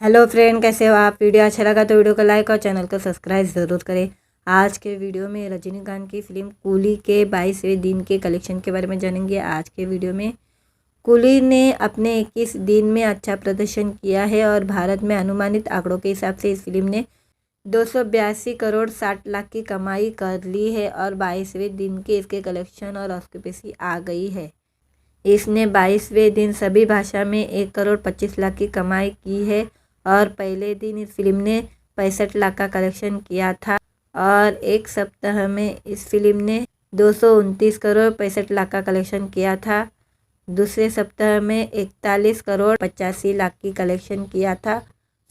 Hello friend, कैसे हो आप। वीडियो अच्छा लगा तो वीडियो को लाइक और चैनल को सब्सक्राइब ज़रूर करें। आज के वीडियो में रजनीकांत की फिल्म कूली के 22वें दिन के कलेक्शन के बारे में जानेंगे। आज के वीडियो में कूली ने अपने 21 दिन में अच्छा प्रदर्शन किया है और भारत में अनुमानित आंकड़ों के हिसाब से इस फिल्म ने 282 करोड़ 60 लाख की कमाई कर ली है और 22वें दिन के इसके कलेक्शन और ऑक्यूपेंसी आ गई है। इसने 22वें दिन सभी भाषा में 1 करोड़ 25 लाख की कमाई की है और पहले दिन इस फिल्म ने 65 लाख का कलेक्शन किया था और एक सप्ताह में इस फिल्म ने 229 करोड़ 65 लाख का कलेक्शन किया था। दूसरे सप्ताह में 41 करोड़ 85 लाख की कलेक्शन किया था।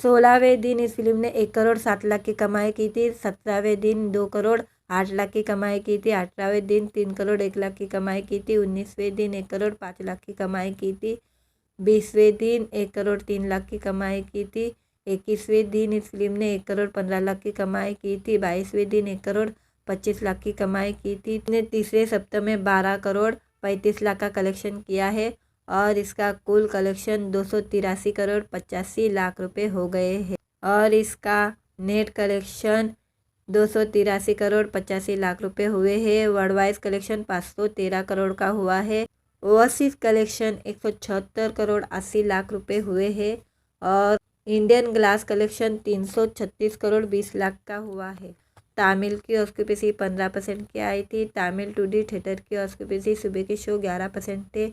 16वें दिन इस फिल्म ने 1 करोड़ 7 लाख की कमाई की थी। 17वें दिन 2 करोड़ 8 लाख की कमाई की थी। 18वें दिन 3 करोड़ 1 लाख की कमाई की थी। 19वें दिन 1 करोड़ 5 लाख की कमाई की थी। 20वें दिन 1 करोड़ 3 लाख की कमाई की थी। 21वें दिन इस फिल्म ने 1 करोड़ 15 लाख की कमाई की थी। 22वें दिन 1 करोड़ 25 लाख की कमाई की थी। इसने तीसरे सप्ताह में 12 करोड़ 35 लाख का कलेक्शन किया है और इसका कुल कलेक्शन 283 करोड़ 85 लाख रुपए हो गए हैं और इसका नेट कलेक्शन 283 करोड़ 85 लाख रुपए हुए हैं। वर्ल्ड वाइज कलेक्शन 513 करोड़ का हुआ है। ओवरसीज कलेक्शन 176 करोड़ 80 लाख रुपए हुए हैं और Indian glass collection 336 crore 20 lakh का हुआ है। तमिल की ऑक्यूपेंसी 15% की आई थी। तमिल 2D थिएटर की ऑक्यूपेंसी सुबह के शो 11% थे,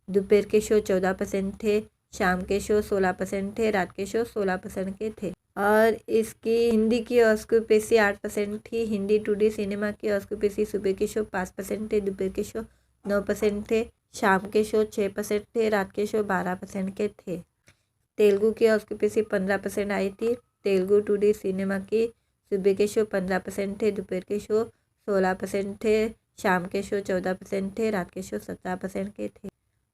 दोपहर के शो 14% थे, शाम के शो 16% थे, रात के शो 16% के थे और इसकी हिंदी की ऑक्यूपेंसी 8% थी। हिंदी 2D सिनेमा की ऑक्यूपेंसी सुबह के शो 5% थे, दोपहर के शो 9% थे, शाम के शो 6% थे, रात के शो 12% के थे। तेलुगु की ऑक्यूपेंसी 15% आई थी। तेलुगु 2D सिनेमा की सुबह के शो 15% थे, दोपहर के शो 16% थे, शाम के शो 14% थे, रात के शो 17% के थे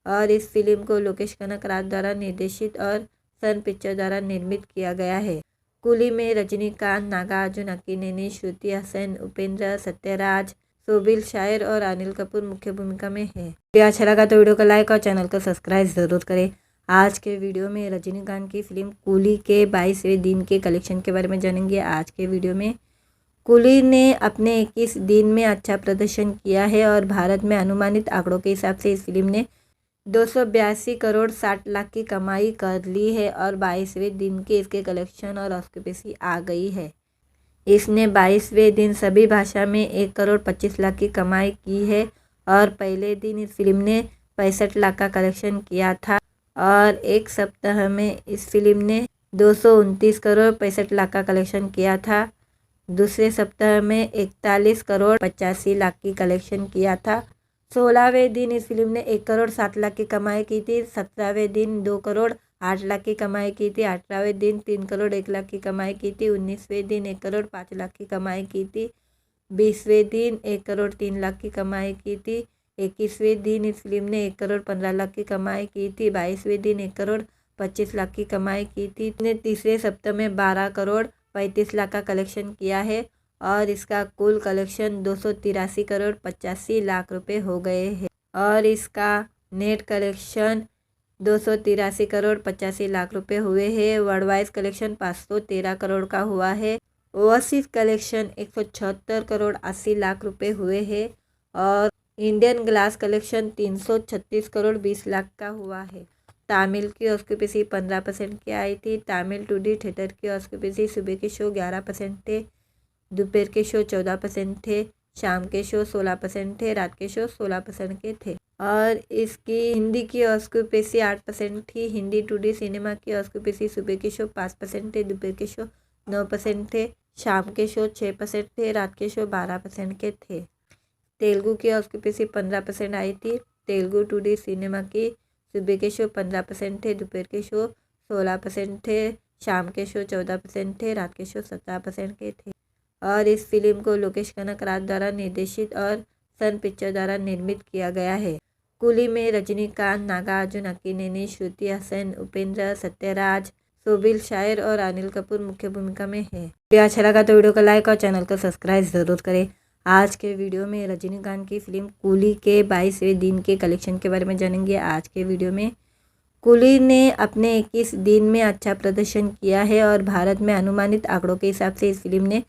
और इस फिल्म को लोकेश कनगराज द्वारा निर्देशित और सन पिक्चर द्वारा निर्मित किया गया है। कूली में रजनीकांत, नागार्जुन अक्किनेनी, श्रुति हसन, उपेंद्र, सत्यराज, सोबिल शायर और अनिल कपूर मुख्य भूमिका में है। वीडियो अच्छा लगा तो वीडियो को लाइक और चैनल को सब्सक्राइब ज़रूर करें। आज के वीडियो में रजनीकांत की फिल्म कूली के 22वें दिन के कलेक्शन के बारे में जानेंगे। आज के वीडियो में कूली ने अपने 21 दिन में अच्छा प्रदर्शन किया है और भारत में अनुमानित आंकड़ों के हिसाब से इस फिल्म ने 282 करोड़ 60 लाख की कमाई कर ली है और 22वें दिन के इसके कलेक्शन और ऑक्यूपेंसी आ गई है। इसने 22वें दिन सभी भाषा में 1 करोड़ 25 लाख की कमाई की है और पहले दिन इस फिल्म ने 65 लाख का कलेक्शन किया था और एक सप्ताह में इस फिल्म ने 229 करोड़ 65 लाख का कलेक्शन किया था। दूसरे सप्ताह में 41 करोड़ 85 लाख की कलेक्शन किया था। 16वें दिन इस फिल्म ने 1 करोड़ 7 लाख की कमाई की थी। 17वें दिन 2 करोड़ 8 लाख की कमाई की थी। 18वें दिन 3 करोड़ 1 लाख की कमाई की थी। 19वें दिन 1 करोड़ 5 लाख की कमाई की थी। 20वें दिन 1 करोड़ 3 लाख की कमाई की थी। 21वें दिन इस फिल्म ने 1 करोड़ 15 लाख की कमाई की थी। 22वें दिन 1 करोड़ 25 लाख की कमाई की थी। इसने तीसरे सप्ताह में 12 करोड़ 35 लाख का कलेक्शन किया है और इसका कुल कलेक्शन 283 करोड़ 85 लाख रुपए हो गए हैं और इसका नेट कलेक्शन 283 करोड़ 85 लाख रुपए हुए हैं। वर्ल्ड वाइज कलेक्शन 513 करोड़ का हुआ है। ओवरसीज कलेक्शन 176 करोड़ 80 लाख रुपए हुए हैं और Indian glass collection 336 crore 20 lakh का हुआ है। तमिल की ऑक्यूपेंसी 15% की आई थी। तमिल 2D थिएटर की ऑक्यूपेंसी सुबह के शो 11% थे, दोपहर के शो 14% थे, शाम के शो 16% थे, रात के शो 16% के थे और इसकी हिंदी की ऑक्यूपेंसी 8% थी। हिंदी 2D सिनेमा की ऑक्यूपेंसी सुबह के शो 5% थे, दोपहर के शो 9% थे, शाम के शो 6% थे, रात के शो 12% के थे। तेलुगु की ऑक्यूपेंसी 15% आई थी। तेलुगु 2D सिनेमा की सुबह के शो 15% थे, दोपहर के शो 16% थे, शाम के शो 14% थे, रात के शो 17% के थे और इस फिल्म को लोकेश कनगराज द्वारा निर्देशित और सन पिक्चर द्वारा निर्मित किया गया है। कूली में रजनीकांत, नागार्जुन अक्किनेनी, श्रुति हसन, उपेंद्र, सत्यराज, सोबिल शायर और अनिल कपूर मुख्य भूमिका में है। वीडियो अच्छा लगा तो वीडियो को लाइक और चैनल को सब्सक्राइब ज़रूर करें। आज के वीडियो में रजनीकांत की फिल्म कूली के 22वें दिन के कलेक्शन के बारे में जानेंगे। आज के वीडियो में कूली ने अपने 21 दिन में अच्छा प्रदर्शन किया है और भारत में अनुमानित आंकड़ों के हिसाब से इस फिल्म ने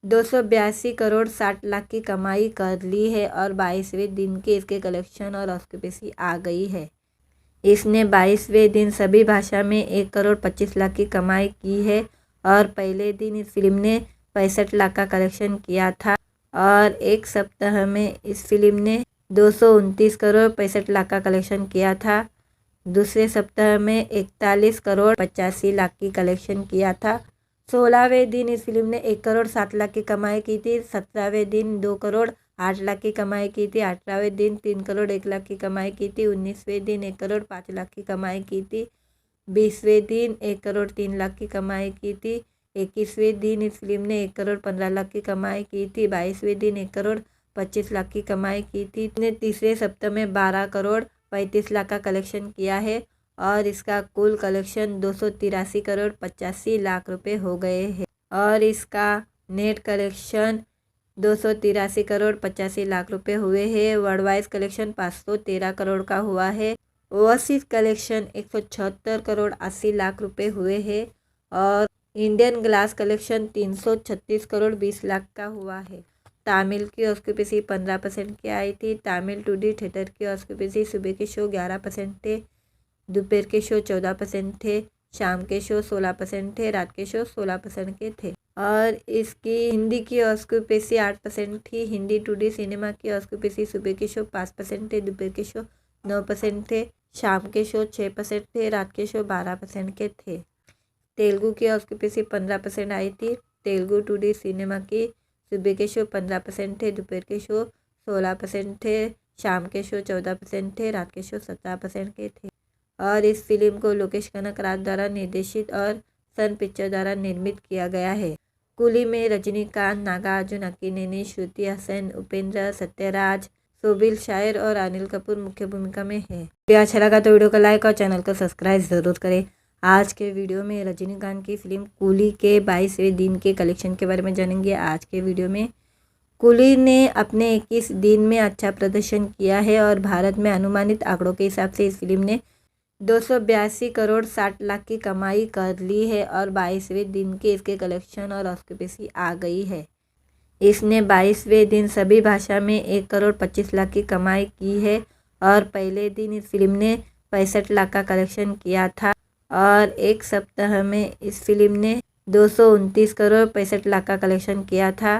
282 करोड़ 60 लाख की कमाई कर ली है और 22वें दिन के इसके कलेक्शन और ऑक्यूपेंसी आ गई है। इसने 22वें दिन सभी भाषा में 1 करोड़ 25 लाख की कमाई की है और पहले दिन इस फिल्म ने 65 लाख का कलेक्शन किया था और एक सप्ताह में इस फिल्म ने 229 करोड़ 65 लाख का कलेक्शन किया था। दूसरे सप्ताह में 41 करोड़ 85 लाख की कलेक्शन किया था। 16वें दिन इस फिल्म ने 1 करोड़ 7 लाख की कमाई की थी। 17वें दिन 2 करोड़ 8 लाख की कमाई की थी। 18वें दिन 3 करोड़ 1 लाख की कमाई की थी। 19वें दिन 1 करोड़ 5 लाख की कमाई की थी। 20वें दिन 1 करोड़ 3 लाख की कमाई की थी। 21वें दिन इस फिल्म ने 1 करोड़ 15 लाख की कमाई की थी। 22वें दिन 1 करोड़ 25 लाख की कमाई की थी। इसने तीसरे सप्ताह में 12 करोड़ 35 लाख का कलेक्शन किया है और इसका कुल कलेक्शन 283 करोड़ 85 लाख रुपए हो गए हैं और इसका नेट कलेक्शन 283 करोड़ 85 लाख रुपए हुए हैं। वर्ल्ड वाइज कलेक्शन 513 करोड़ का हुआ है। ओवरसीज कलेक्शन 176 करोड़ 80 लाख रुपए हुए हैं और Indian glass collection 336 crore 20 lakh का हुआ है। तमिल की ऑक्यूपेंसी 15% की आई थी। तमिल 2D थिएटर की ऑक्यूपेंसी सुबह के शो 11% थे, दोपहर के शो 14% थे, शाम के शो 16% थे, रात के शो 16% के थे और इसकी हिंदी की ऑक्यूपेंसी 8% थी। हिंदी 2D सिनेमा की ऑक्यूपेंसी सुबह के शो 5% थे, दोपहर के शो 9% थे, शाम के शो 6% थे, रात के शो 12% के थे। तेलुगु की ऑक्यूपेंसी 15% आई थी। तेलुगु 2D सिनेमा की सुबह के शो 15% थे, दोपहर के शो 16% थे, शाम के शो 14% थे, रात के शो 17% के थे और इस फिल्म को लोकेश कनकराज द्वारा निर्देशित और सन पिक्चर द्वारा निर्मित किया गया है। कूली में रजनीकांत, नागार्जुन अक्किनेनी, श्रुति हसन, उपेंद्र, सत्यराज, सोबिल शायर और अनिल कपूर मुख्य भूमिका में है। वीडियो अच्छा लगा तो वीडियो को लाइक और चैनल को सब्सक्राइब ज़रूर करें। आज के वीडियो में रजनीकांत की फिल्म कूली के 22वें दिन के कलेक्शन के बारे में जानेंगे। आज के वीडियो में कूली ने अपने 21 दिन में अच्छा प्रदर्शन किया है और भारत में अनुमानित आंकड़ों के हिसाब से इस फिल्म ने 282 करोड़ 60 लाख की कमाई कर ली है और 22वें दिन के इसके कलेक्शन और ऑक्यूपेंसी आ गई है। इसने 22वें दिन सभी भाषा में 1 करोड़ 25 लाख की कमाई की है और पहले दिन इस फिल्म ने 65 लाख का कलेक्शन किया था और एक सप्ताह में इस फिल्म ने 229 करोड़ 65 लाख का कलेक्शन किया था।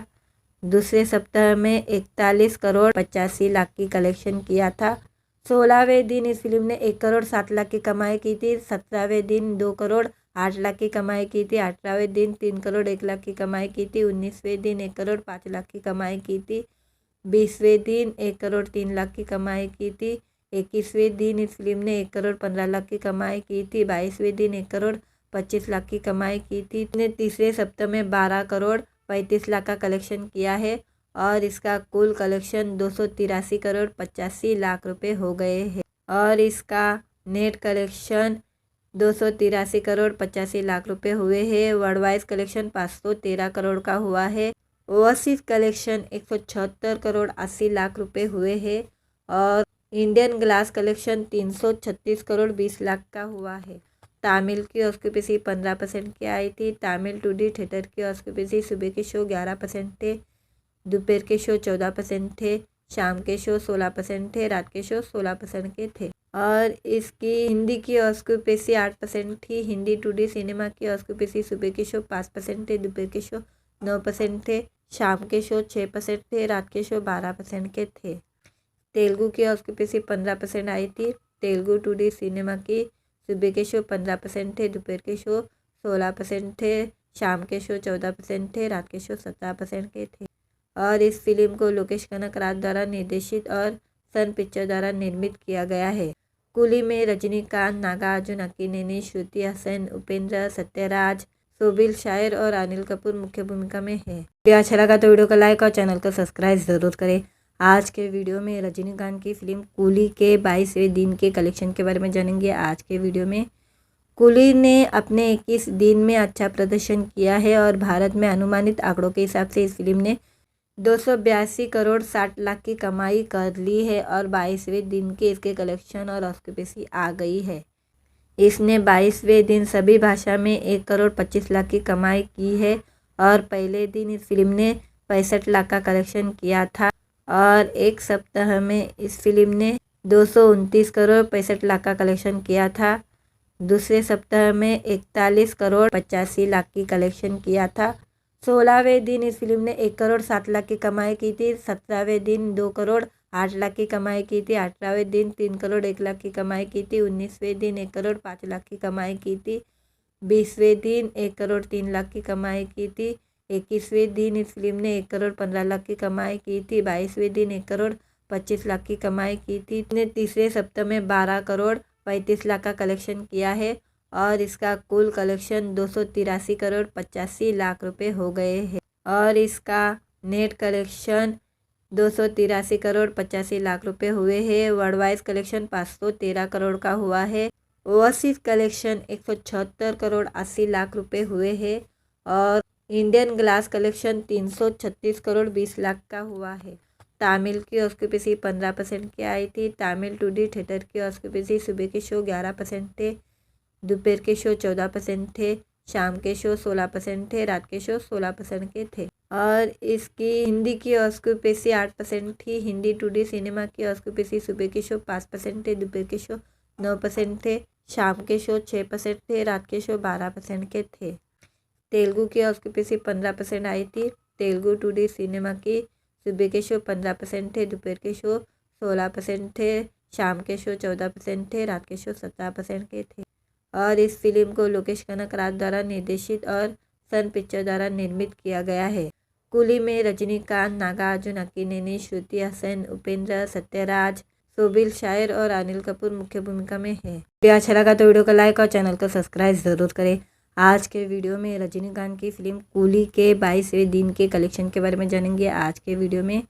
दूसरे सप्ताह में 41 करोड़ 85 लाख की कलेक्शन किया था। 16वें दिन इस फिल्म ने 1 करोड़ 7 लाख की कमाई की थी। 17वें दिन 2 करोड़ 8 लाख की कमाई की थी। 18वें दिन 3 करोड़ 1 लाख की कमाई की थी। 19वें दिन 1 करोड़ 5 लाख की कमाई की थी। 20वें दिन 1 करोड़ 3 लाख की कमाई की थी। 21वें दिन इस फिल्म ने 1 करोड़ 15 लाख की कमाई की थी। 22वें दिन 1 करोड़ 25 लाख की कमाई की थी। इसने तीसरे सप्ताह में 12 करोड़ 35 लाख का कलेक्शन किया है और इसका कुल कलेक्शन 283 करोड़ 85 लाख रुपए हो गए हैं और इसका नेट कलेक्शन 283 करोड़ 85 लाख रुपए हुए हैं। वर्ल्ड वाइज कलेक्शन 513 करोड़ का हुआ है। ओवरसीज कलेक्शन 176 करोड़ 80 लाख रुपए हुए हैं और Indian glass collection 336 crore 20 lakh का हुआ है। तमिल की ऑक्यूपेंसी 15% की आई थी। तमिल 2D थिएटर की ऑक्यूपेंसी सुबह के शो 11% थे, दोपहर के शो 14% थे, शाम के शो 16% थे, रात के शो 16% के थे और इसकी हिंदी की ऑक्यूपेंसी 8% थी। हिंदी 2D सिनेमा की ऑक्यूपेंसी सुबह के शो 5% थे, दोपहर के शो 9% थे, शाम के शो 6% थे, रात के शो 12% के थे। तेलुगु की ऑक्यूपेंसी 15% आई थी। तेलुगु 2D सिनेमा की सुबह के शो 15% थे, दोपहर के शो 16% थे, शाम के शो 14% थे, रात के शो 17% के थे और इस फिल्म को लोकेश कनकराज द्वारा निर्देशित और सन पिक्चर द्वारा निर्मित किया गया है। कूली में रजनीकांत, नागार्जुन अक्किनेनी, श्रुति हसन, उपेंद्र, सत्यराज, सोबिल शायर और अनिल कपूर मुख्य भूमिका में है। वीडियो अच्छा लगा तो वीडियो को लाइक और चैनल को सब्सक्राइब ज़रूर करें। आज के वीडियो में रजनीकांत की फिल्म कूली के 22वें दिन के कलेक्शन के बारे में जानेंगे। आज के वीडियो में कूली ने अपने 21 दिन में अच्छा प्रदर्शन किया है और भारत में अनुमानित आंकड़ों के हिसाब से इस फिल्म ने 282 करोड़ 60 लाख की कमाई कर ली है और 22वें दिन के इसके कलेक्शन और ऑक्यूपेंसी आ गई है। इसने 22वें दिन सभी भाषा में 1,25,00,000 की कमाई की है और पहले दिन इस फिल्म ने 65 लाख का कलेक्शन किया था और एक सप्ताह में इस फिल्म ने 229,65,00,000 का कलेक्शन किया था। दूसरे सप्ताह में 41,85,00,000 की कलेक्शन किया था। 16वें दिन इस फिल्म ने 1,07,00,000 की कमाई की थी। 17वें दिन 2,08,00,000 की कमाई की थी। 18वें दिन 3,01,00,000 की कमाई की थी। 19वें दिन 1,05,00,000 की कमाई की थी। 20वें दिन 1,03,00,000 की कमाई की थी। 21वें दिन इस फिल्म ने 1,15,00,000 की कमाई की थी। 22वें दिन 1,25,00,000 की कमाई की थी। इसने तीसरे सप्ताह में 12,35,00,000 का कलेक्शन किया है और इसका कुल कलेक्शन 283,85,00,000 रुपये हो गए हैं और इसका नेट कलेक्शन 283,85,00,000 रुपये हुए हैं। वर्ल्ड वाइज कलेक्शन 513 करोड़ का हुआ है। ओवरसीज कलेक्शन 176,80,00,000 रुपये हुए हैं और इंडियन ग्लास कलेक्शन 336,20,00,000 का हुआ है। तमिल की ऑक्यूपेंसी 15% की आई थी। तमिल 2D थिएटर की ऑक्यूपेंसी सुबह के शो 11% थे, दोपहर के शो 14% थे, शाम के शो 16% थे, रात के शो 16% के थे और इसकी हिंदी की ऑक्यूपेंसी 8% थी। हिंदी 2D सिनेमा की ऑक्यूपेंसी सुबह के शो 5% थे, दोपहर के शो 9% थे, शाम के शो 6% थे, रात के शो 12% के थे। तेलुगु की ऑक्यूपेंसी 15% आई थी। तेलुगु 2D सिनेमा की सुबह के शो 15% थे, दोपहर के शो 16% थे, शाम के शो 14% थे, रात के शो 17% के थे और इस फिल्म को लोकेश कनकराज द्वारा निर्देशित और सन पिक्चर द्वारा निर्मित किया गया है। कुली में रजनीकांत, नागार्जुन अक्किनेनी, श्रुति हसन, उपेंद्र, सत्यराज, सोबिल शायर और अनिल कपूर मुख्य भूमिका में है। वीडियो अच्छा लगा तो वीडियो को लाइक और चैनल को सब्सक्राइब ज़रूर करें। आज के वीडियो में रजनीकांत की फिल्म कूली के 22वें दिन के कलेक्शन के बारे में जानेंगे। आज के वीडियो में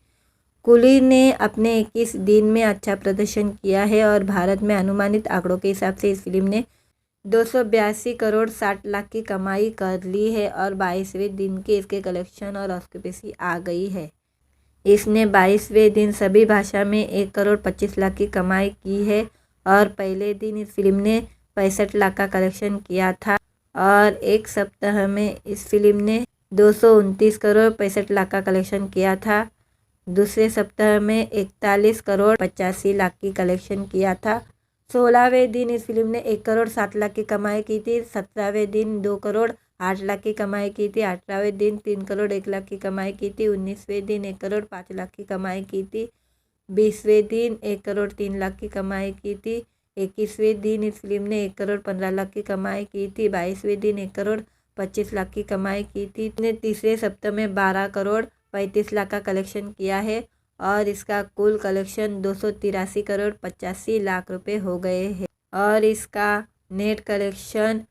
कूली ने अपने 21 दिन में अच्छा प्रदर्शन किया है और भारत में अनुमानित आंकड़ों के हिसाब से इस फिल्म ने 282,60,00,000 की कमाई कर ली है और 22वें दिन के इसके कलेक्शन और ऑक्यूपेंसी आ गई है। इसने 22वें दिन सभी भाषा में 1,25,00,000 की कमाई की है और पहले दिन इस फिल्म ने 65 लाख का कलेक्शन किया था और एक सप्ताह में इस फिल्म ने 229,65,00,000 का कलेक्शन किया था। दूसरे सप्ताह में 41,85,00,000 की कलेक्शन किया था। 16वें दिन इस फिल्म ने 1,07,00,000 की कमाई की थी। 17वें दिन 2,08,00,000 की कमाई की थी। 18वें दिन 3,01,00,000 की कमाई की थी। 19वें दिन 1,05,00,000 की कमाई की थी। 20वें दिन 1,03,00,000 की कमाई की थी। 21वें दिन इस फिल्म ने 1,15,00,000 की कमाई की थी। 22वें दिन 1,25,00,000 की कमाई की थी। इसने तीसरे सप्ताह में 12,35,00,000 का कलेक्शन किया है और इसका कुल कलेक्शन 283,85,00,000 रुपये हो गए हैं और इसका नेट कलेक्शन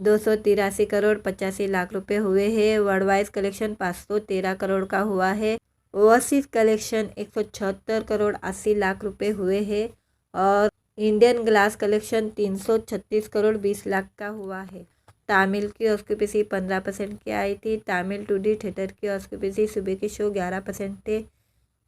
283,85,00,000 रुपये हुए हैं। वर्ल्ड वाइज कलेक्शन 513 करोड़ का हुआ है। ओवरसीज कलेक्शन 176,80,00,000 रुपये हुए हैं और इंडियन ग्लास कलेक्शन 336,20,00,000 का हुआ है। तमिल की ऑक्यूपेंसी 15% की आई थी। तमिल 2D थिएटर की ऑक्यूपेंसी सुबह के शो 11% थे,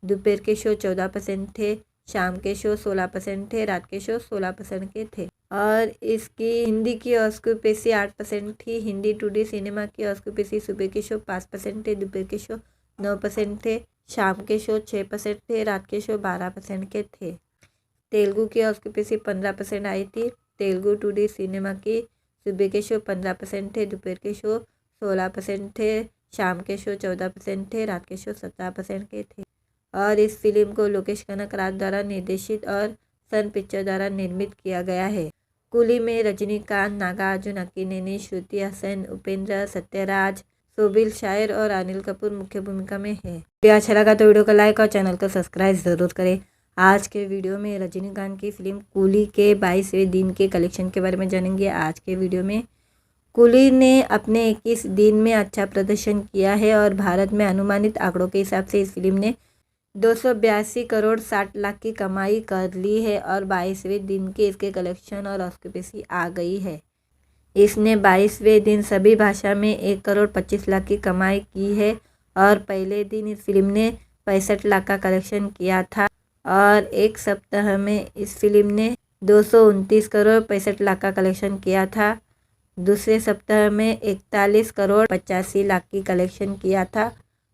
दोपहर के शो 14% थे, शाम के शो 16% थे, रात के शो 16% के थे और इसकी हिंदी की ऑक्यूपेंसी 8% थी। हिंदी 2D सिनेमा की ऑक्यूपेंसी सुबह के शो 5% थे, दोपहर के शो 9% थे, शाम के शो 6% थे, रात के शो 12% के थे। तेलुगु की ऑक्यूपेंसी 15% आई थी। तेलुगु 2D सिनेमा की सुबह के शो 15% थे, दोपहर के शो 16% थे, शाम के शो 14% थे, रात के शो 17% के थे और इस फिल्म को लोकेश कनकराज द्वारा निर्देशित और सन पिक्चर द्वारा निर्मित किया गया है। कुली में रजनीकांत, नागार्जुन अक्किनेनी, श्रुति हसन, उपेंद्र, सत्यराज, सोबिल शायर और अनिल कपूर मुख्य भूमिका में है। वीडियो अच्छा लगा तो वीडियो को लाइक और चैनल को सब्सक्राइब ज़रूर करें। आज के वीडियो में रजनीकांत की फिल्म कूली के 22वें दिन के कलेक्शन के बारे में जानेंगे। आज के वीडियो में कूली ने अपने 21 दिन में अच्छा प्रदर्शन किया है और भारत में अनुमानित आंकड़ों के हिसाब से इस फिल्म ने 282,60,00,000 की कमाई कर ली है और 22वें दिन के इसके कलेक्शन और ऑक्यूपेंसी आ गई है। इसने 22वें दिन सभी भाषा में 1,25,00,000 की कमाई की है और पहले दिन इस फिल्म ने 65 लाख का कलेक्शन किया था और एक सप्ताह में इस फिल्म ने 229 करोड़ 65 लाख का कलेक्शन किया था। दूसरे सप्ताह में 41 करोड़ 85 लाख की कलेक्शन किया था।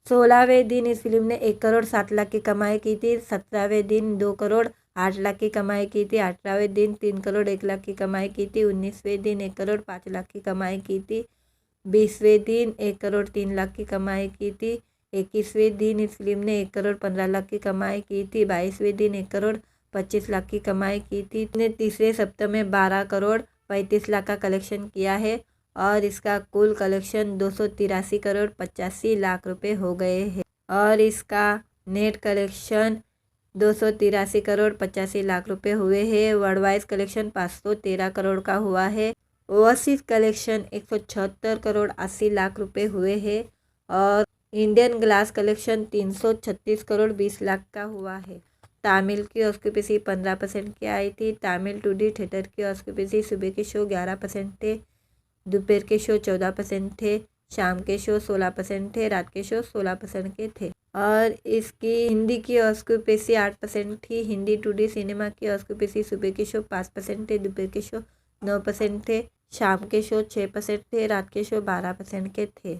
16वें दिन इस फिल्म ने 1 करोड़ 7 लाख की कमाई की थी। 17वें दिन 2 करोड़ 8 लाख की कमाई की थी। 18वें दिन 3 करोड़ 1 लाख की कमाई की थी। 19वें दिन 1 करोड़ 5 लाख की कमाई की थी। 20वें दिन 1 करोड़ 3 लाख की कमाई की थी। 21वें दिन इस फिल्म ने 1 करोड़ 15 लाख की कमाई की थी। 22वें दिन 1 करोड़ 25 लाख की कमाई की थी। इसने तीसरे सप्ताह में 12 करोड़ 35 लाख का कलेक्शन किया है और इसका कुल कलेक्शन 283 करोड़ 85 लाख रुपए हो गए हैं और इसका नेट कलेक्शन 283 करोड़ 85 लाख रुपए हुए हैं। वर्ल्ड वाइज कलेक्शन 513 करोड़ का हुआ है। ओवरसीज कलेक्शन 176 करोड़ 80 लाख रुपए हुए हैं और Indian glass collection 336 crore 20 lakh का हुआ है। तमिल की ऑक्यूपेंसी 15% की आई थी। तमिल 2D थिएटर की ऑक्यूपेंसी सुबह के शो 11% थे, दोपहर के शो 14% थे, शाम के शो 16% थे, रात के शो 16% के थे और इसकी हिंदी की ऑक्यूपेंसी 8% थी। हिंदी 2D सिनेमा की ऑक्यूपेंसी सुबह के शो 5% थे, दोपहर के शो 9% थे, शाम के शो 6% थे, रात के शो 12% के थे।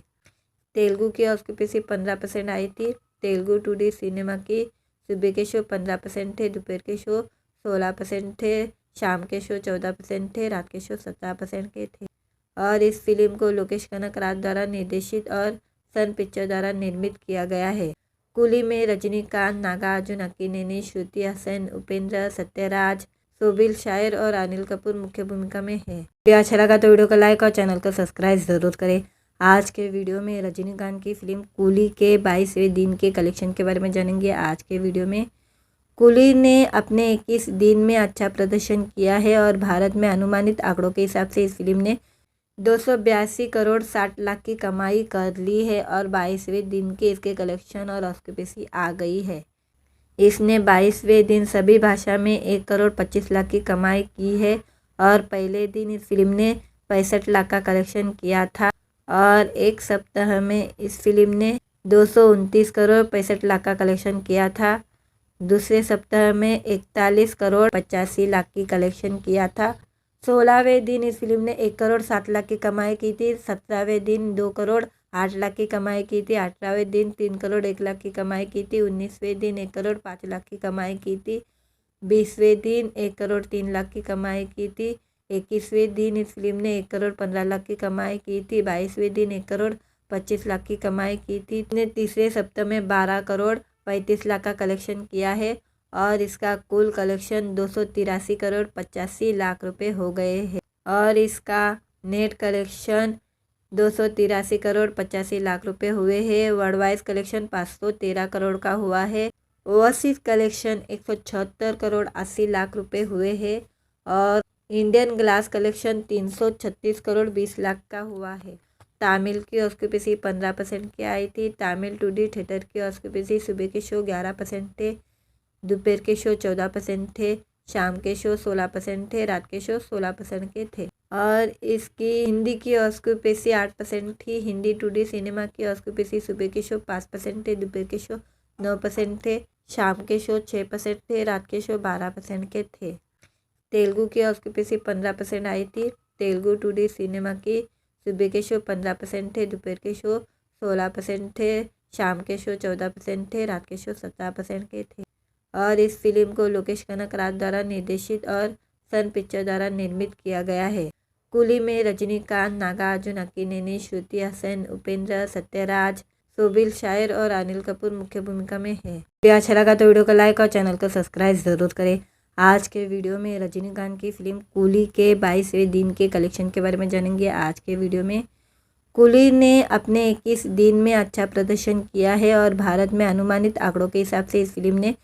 तेलुगु की ऑक्यूपेंसी 15% आई थी। तेलुगु 2D सिनेमा की सुबह के शो 15% थे, दोपहर के शो 16% थे, शाम के शो 14% थे, रात के शो 17% के थे और इस फिल्म को लोकेश कनकराज द्वारा निर्देशित और सन पिक्चर द्वारा निर्मित किया गया है। कुली में रजनीकांत, नागार्जुन, अक्किनेनी, श्रुति हसन, उपेंद्र, सत्यराज, सोबिल शायर और अनिल कपूर मुख्य भूमिका में है। वीडियो अच्छा लगा तो वीडियो को लाइक और चैनल को सब्सक्राइब जरूर करें। आज के वीडियो में रजनीकांत की फिल्म कूली के 22वें दिन के कलेक्शन के बारे में जानेंगे। आज के वीडियो में कूली ने अपने 21 दिन में अच्छा प्रदर्शन किया है और भारत में अनुमानित आंकड़ों के हिसाब से इस फिल्म ने 282 करोड़ 60 लाख की कमाई कर ली है और 22वें दिन के इसके कलेक्शन और ऑक्यूपेंसी आ गई है। इसने 22वें दिन सभी भाषा में 1 करोड़ 25 लाख की कमाई की है और पहले दिन इस फिल्म ने 65 लाख का कलेक्शन किया था और एक सप्ताह में इस फिल्म ने 229 करोड़ 65 लाख का कलेक्शन किया था। दूसरे सप्ताह में 41 करोड़ 85 लाख की कलेक्शन किया था। 16वें दिन इस फिल्म ने 1 करोड़ 7 लाख की कमाई की थी। 17वें दिन 2 करोड़ 8 लाख की कमाई की थी। 18वें दिन 3 करोड़ 1 लाख की कमाई की थी। 19वें दिन 1 करोड़ 5 लाख की कमाई की थी। 20वें दिन 1 करोड़ 3 लाख की कमाई की थी। 21वें दिन इस फिल्म ने 1 करोड़ 15 लाख की कमाई की थी। 22वें दिन 1 करोड़ 25 लाख की कमाई की थी। इसने तीसरे सप्ताह में 12 करोड़ 35 लाख का कलेक्शन किया है और इसका कुल कलेक्शन 283 करोड़ 85 लाख रुपए हो गए हैं और इसका नेट कलेक्शन 283 करोड़ 85 लाख रुपए हुए हैं। वर्ल्ड वाइज कलेक्शन 513 करोड़ का हुआ है। ओवरसीज कलेक्शन 176 करोड़ 80 लाख रुपए हुए हैं और Indian glass collection 336 crore 20 lakh का हुआ है। तमिल की ऑक्यूपेंसी 15% की आई थी। तमिल 2D थिएटर की ऑक्यूपेंसी सुबह के शो 11% थे, दोपहर के शो 14% थे, शाम के शो 16% थे, रात के शो 16% के थे और इसकी हिंदी की ऑक्यूपेंसी 8% थी। हिंदी 2D सिनेमा की ऑक्यूपेंसी सुबह के शो 5% थे, दोपहर के शो 9% थे, शाम के शो 6% थे, रात के शो 12% के थे। तेलुगु की ऑक्यूपेंसी 15% आई थी। तेलुगु 2D सिनेमा की सुबह के शो 15% थे, दोपहर के शो 16% थे, शाम के शो 14% थे, रात के शो 17% के थे और इस फिल्म को लोकेश कनकराज द्वारा निर्देशित और सन पिक्चर द्वारा निर्मित किया गया है। कूली में रजनीकांत, नागार्जुन, अक्किनेनी, श्रुति हसन, उपेंद्र, सत्यराज, सोबिल शायर और अनिल कपूर मुख्य भूमिका में है। वीडियो अच्छा लगा तो वीडियो को लाइक और चैनल को सब्सक्राइब जरूर करें। आज के वीडियो में रजनीकांत की फिल्म कूली के 22वें दिन के कलेक्शन के बारे में जानेंगे। आज के वीडियो में कूली ने अपने 21 दिन में अच्छा प्रदर्शन किया है और भारत में अनुमानित आंकड़ों के हिसाब से इस फिल्म ने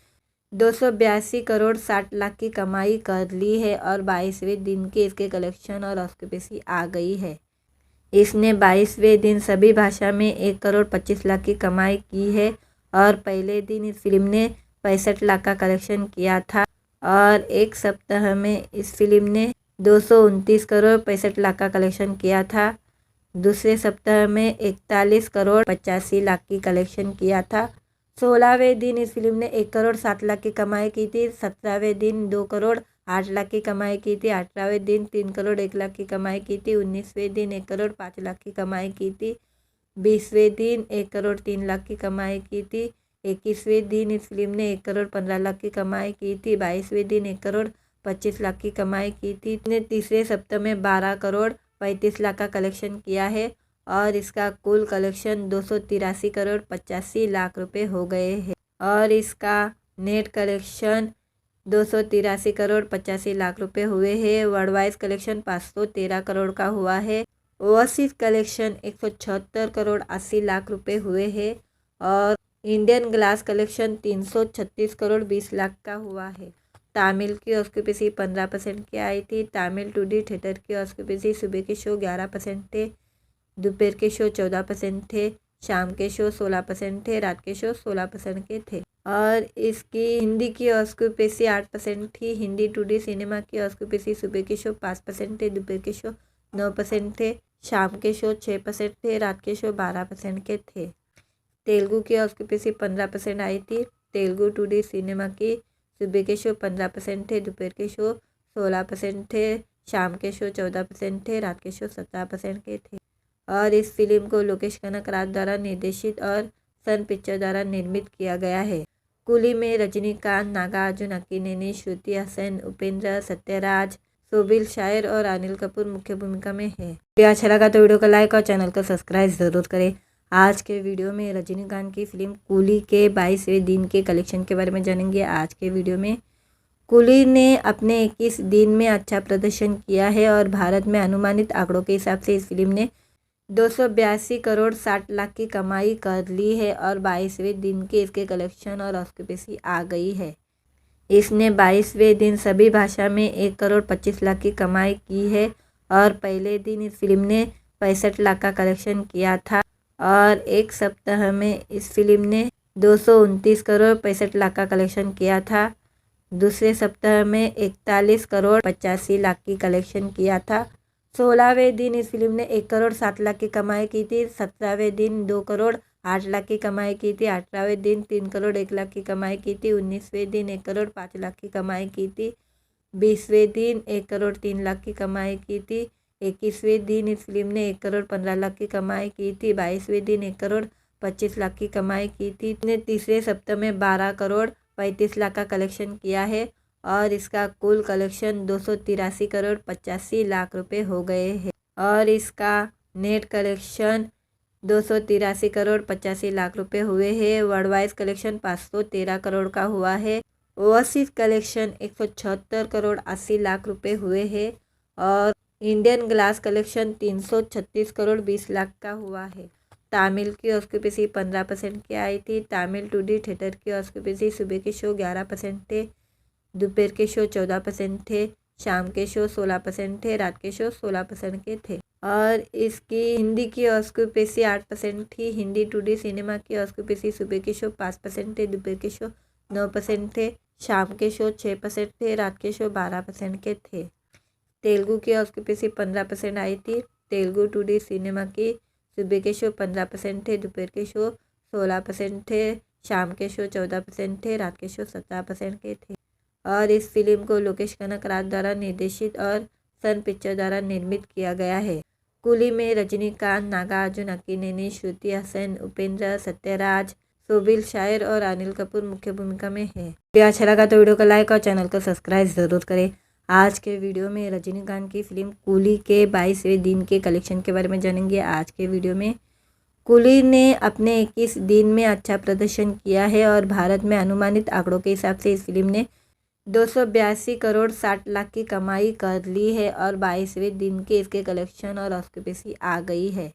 282 करोड़ 60 लाख की कमाई कर ली है और 22वें दिन के इसके कलेक्शन और ऑक्यूपेंसी आ गई है। इसने 22वें दिन सभी भाषा में 1 करोड़ 25 लाख की कमाई की है और पहले दिन इस फिल्म ने 65 लाख का कलेक्शन किया था और एक सप्ताह में इस फिल्म ने 229 करोड़ 65 लाख का कलेक्शन किया था। दूसरे सप्ताह में 41 करोड़ 85 लाख की कलेक्शन किया था। 16वें दिन इस फिल्म ने 1 करोड़ 7 लाख की कमाई की थी। 17वें दिन 2 करोड़ 8 लाख की कमाई की थी। 18वें दिन 3 करोड़ 1 लाख की कमाई की थी। 19वें दिन 1 करोड़ 5 लाख की कमाई की थी। 20वें दिन 1 करोड़ 3 लाख की कमाई की थी। 21वें दिन इस फिल्म ने 1 करोड़ 15 लाख की कमाई की थी। 22वें दिन 1 करोड़ 25 लाख की कमाई की थी। इसने तीसरे सप्ताह में 12 करोड़ 35 लाख का कलेक्शन किया है और इसका कुल कलेक्शन 283 करोड़ 85 लाख रुपए हो गए हैं और इसका नेट कलेक्शन 283 करोड़ 85 लाख रुपए हुए हैं। वर्ल्ड वाइज कलेक्शन 513 करोड़ का हुआ है। ओवरसीज कलेक्शन 176 करोड़ 80 लाख रुपए हुए हैं और Indian glass collection 336 crore 20 lakh का हुआ है। तमिल की ऑक्यूपेंसी 15% की आई थी। तमिल 2D थिएटर की ऑक्यूपेंसी सुबह के शो 11% थे, दोपहर के शो 14% थे, शाम के शो 16% थे, रात के शो 16% के थे और इसकी हिंदी की ऑक्यूपेंसी 8% थी। हिंदी 2D सिनेमा की ऑक्यूपेंसी सुबह के शो 5% थे, दोपहर के शो 9% थे, शाम के शो 6% थे, रात के शो 12% के थे। तेलुगु की ऑक्यूपेंसी 15% आई थी। तेलुगु 2D सिनेमा की सुबह के शो 15% थे, दोपहर के शो 16% थे, शाम के शो 14% थे, रात के शो 17% के थे और इस फिल्म को लोकेश कनकराज द्वारा निर्देशित और सन पिक्चर द्वारा निर्मित किया गया है। कुली में रजनीकांत, नागार्जुन अक्किनेनी, श्रुति हसन, उपेंद्र, सत्यराज, सोबिल शायर और अनिल कपूर मुख्य भूमिका में है। वीडियो अच्छा लगा तो वीडियो को लाइक और चैनल को सब्सक्राइब जरूर करें। आज के वीडियो में रजनीकांत की फिल्म कूली के 22वें दिन के कलेक्शन के बारे में जानेंगे। आज के वीडियो में कूली ने अपने 21 दिन में अच्छा प्रदर्शन किया है और भारत में अनुमानित आंकड़ों के हिसाब से इस फिल्म ने 282 करोड़ 60 लाख की कमाई कर ली है और 22वें दिन के इसके कलेक्शन और ऑक्यूपेंसी आ गई है। इसने 22वें दिन सभी भाषा में 1 करोड़ 25 लाख की कमाई की है और पहले दिन इस फिल्म ने 65 लाख का कलेक्शन किया था और एक सप्ताह में इस फिल्म ने 229 करोड़ 65 लाख का कलेक्शन किया था। दूसरे सप्ताह में 41 करोड़ 85 लाख की कलेक्शन किया था। 16वें दिन इस फिल्म ने 1 करोड़ 7 लाख की कमाई की थी। 17वें दिन 2 करोड़ 8 लाख की कमाई की थी। 18वें दिन 3 करोड़ 1 लाख की कमाई की थी। 19वें दिन 1 करोड़ 5 लाख की कमाई की थी। 20वें दिन 1 करोड़ 3 लाख की कमाई की थी। 21वें दिन इस फिल्म ने 1 करोड़ 15 लाख की कमाई की थी। 22वें दिन 1 करोड़ 25 लाख की कमाई की थी। इसने तीसरे सप्ताह में 12 करोड़ 35 लाख का कलेक्शन किया है और इसका कुल कलेक्शन 283 करोड़ 85 लाख रुपए हो गए हैं और इसका नेट कलेक्शन 283 करोड़ 85 लाख रुपए हुए हैं। वर्ल्ड वाइज कलेक्शन 513 करोड़ का हुआ है। ओवरसीज कलेक्शन 176 करोड़ 80 लाख रुपए हुए हैं और Indian glass collection 336 crore 20 lakh का हुआ है। तमिल की ऑक्यूपेंसी 15% की आई थी। तमिल 2D थिएटर की ऑक्यूपेंसी सुबह के शो 11% थे, दोपहर के शो 14% थे, शाम के शो 16% थे, रात के शो 16% के थे और इसकी हिंदी की ऑक्यूपेंसी 8% थी। हिंदी 2D सिनेमा की ऑक्यूपेंसी सुबह के शो 5% थे, दोपहर के शो 9% थे, शाम के शो 6% थे, रात के शो 12% के थे। तेलुगु की ऑक्यूपेंसी 15% आई थी। तेलुगु 2D सिनेमा की सुबह के शो 15% थे, दोपहर के शो 16% थे, शाम के शो 14% थे, रात के शो 17% के थे और इस फिल्म को लोकेश कनकराज द्वारा निर्देशित और सन पिक्चर द्वारा निर्मित किया गया है। कुली में रजनीकांत, नागार्जुन अक्किनेनी, श्रुति हसन, उपेंद्र, सत्यराज, सोबिल शायर और अनिल कपूर मुख्य भूमिका में है। वीडियो अच्छा लगा तो वीडियो को लाइक और चैनल को सब्सक्राइब जरूर करें। आज के वीडियो में रजनीकांत की फिल्म कूली के 22वें दिन के कलेक्शन के बारे में जानेंगे। आज के वीडियो में कूली ने अपने 21 दिन में अच्छा प्रदर्शन किया है और भारत में अनुमानित आंकड़ों के हिसाब से इस फिल्म ने 282 करोड़ 60 लाख की कमाई कर ली है और 22वें दिन के इसके कलेक्शन और ऑक्यूपेंसी आ गई है।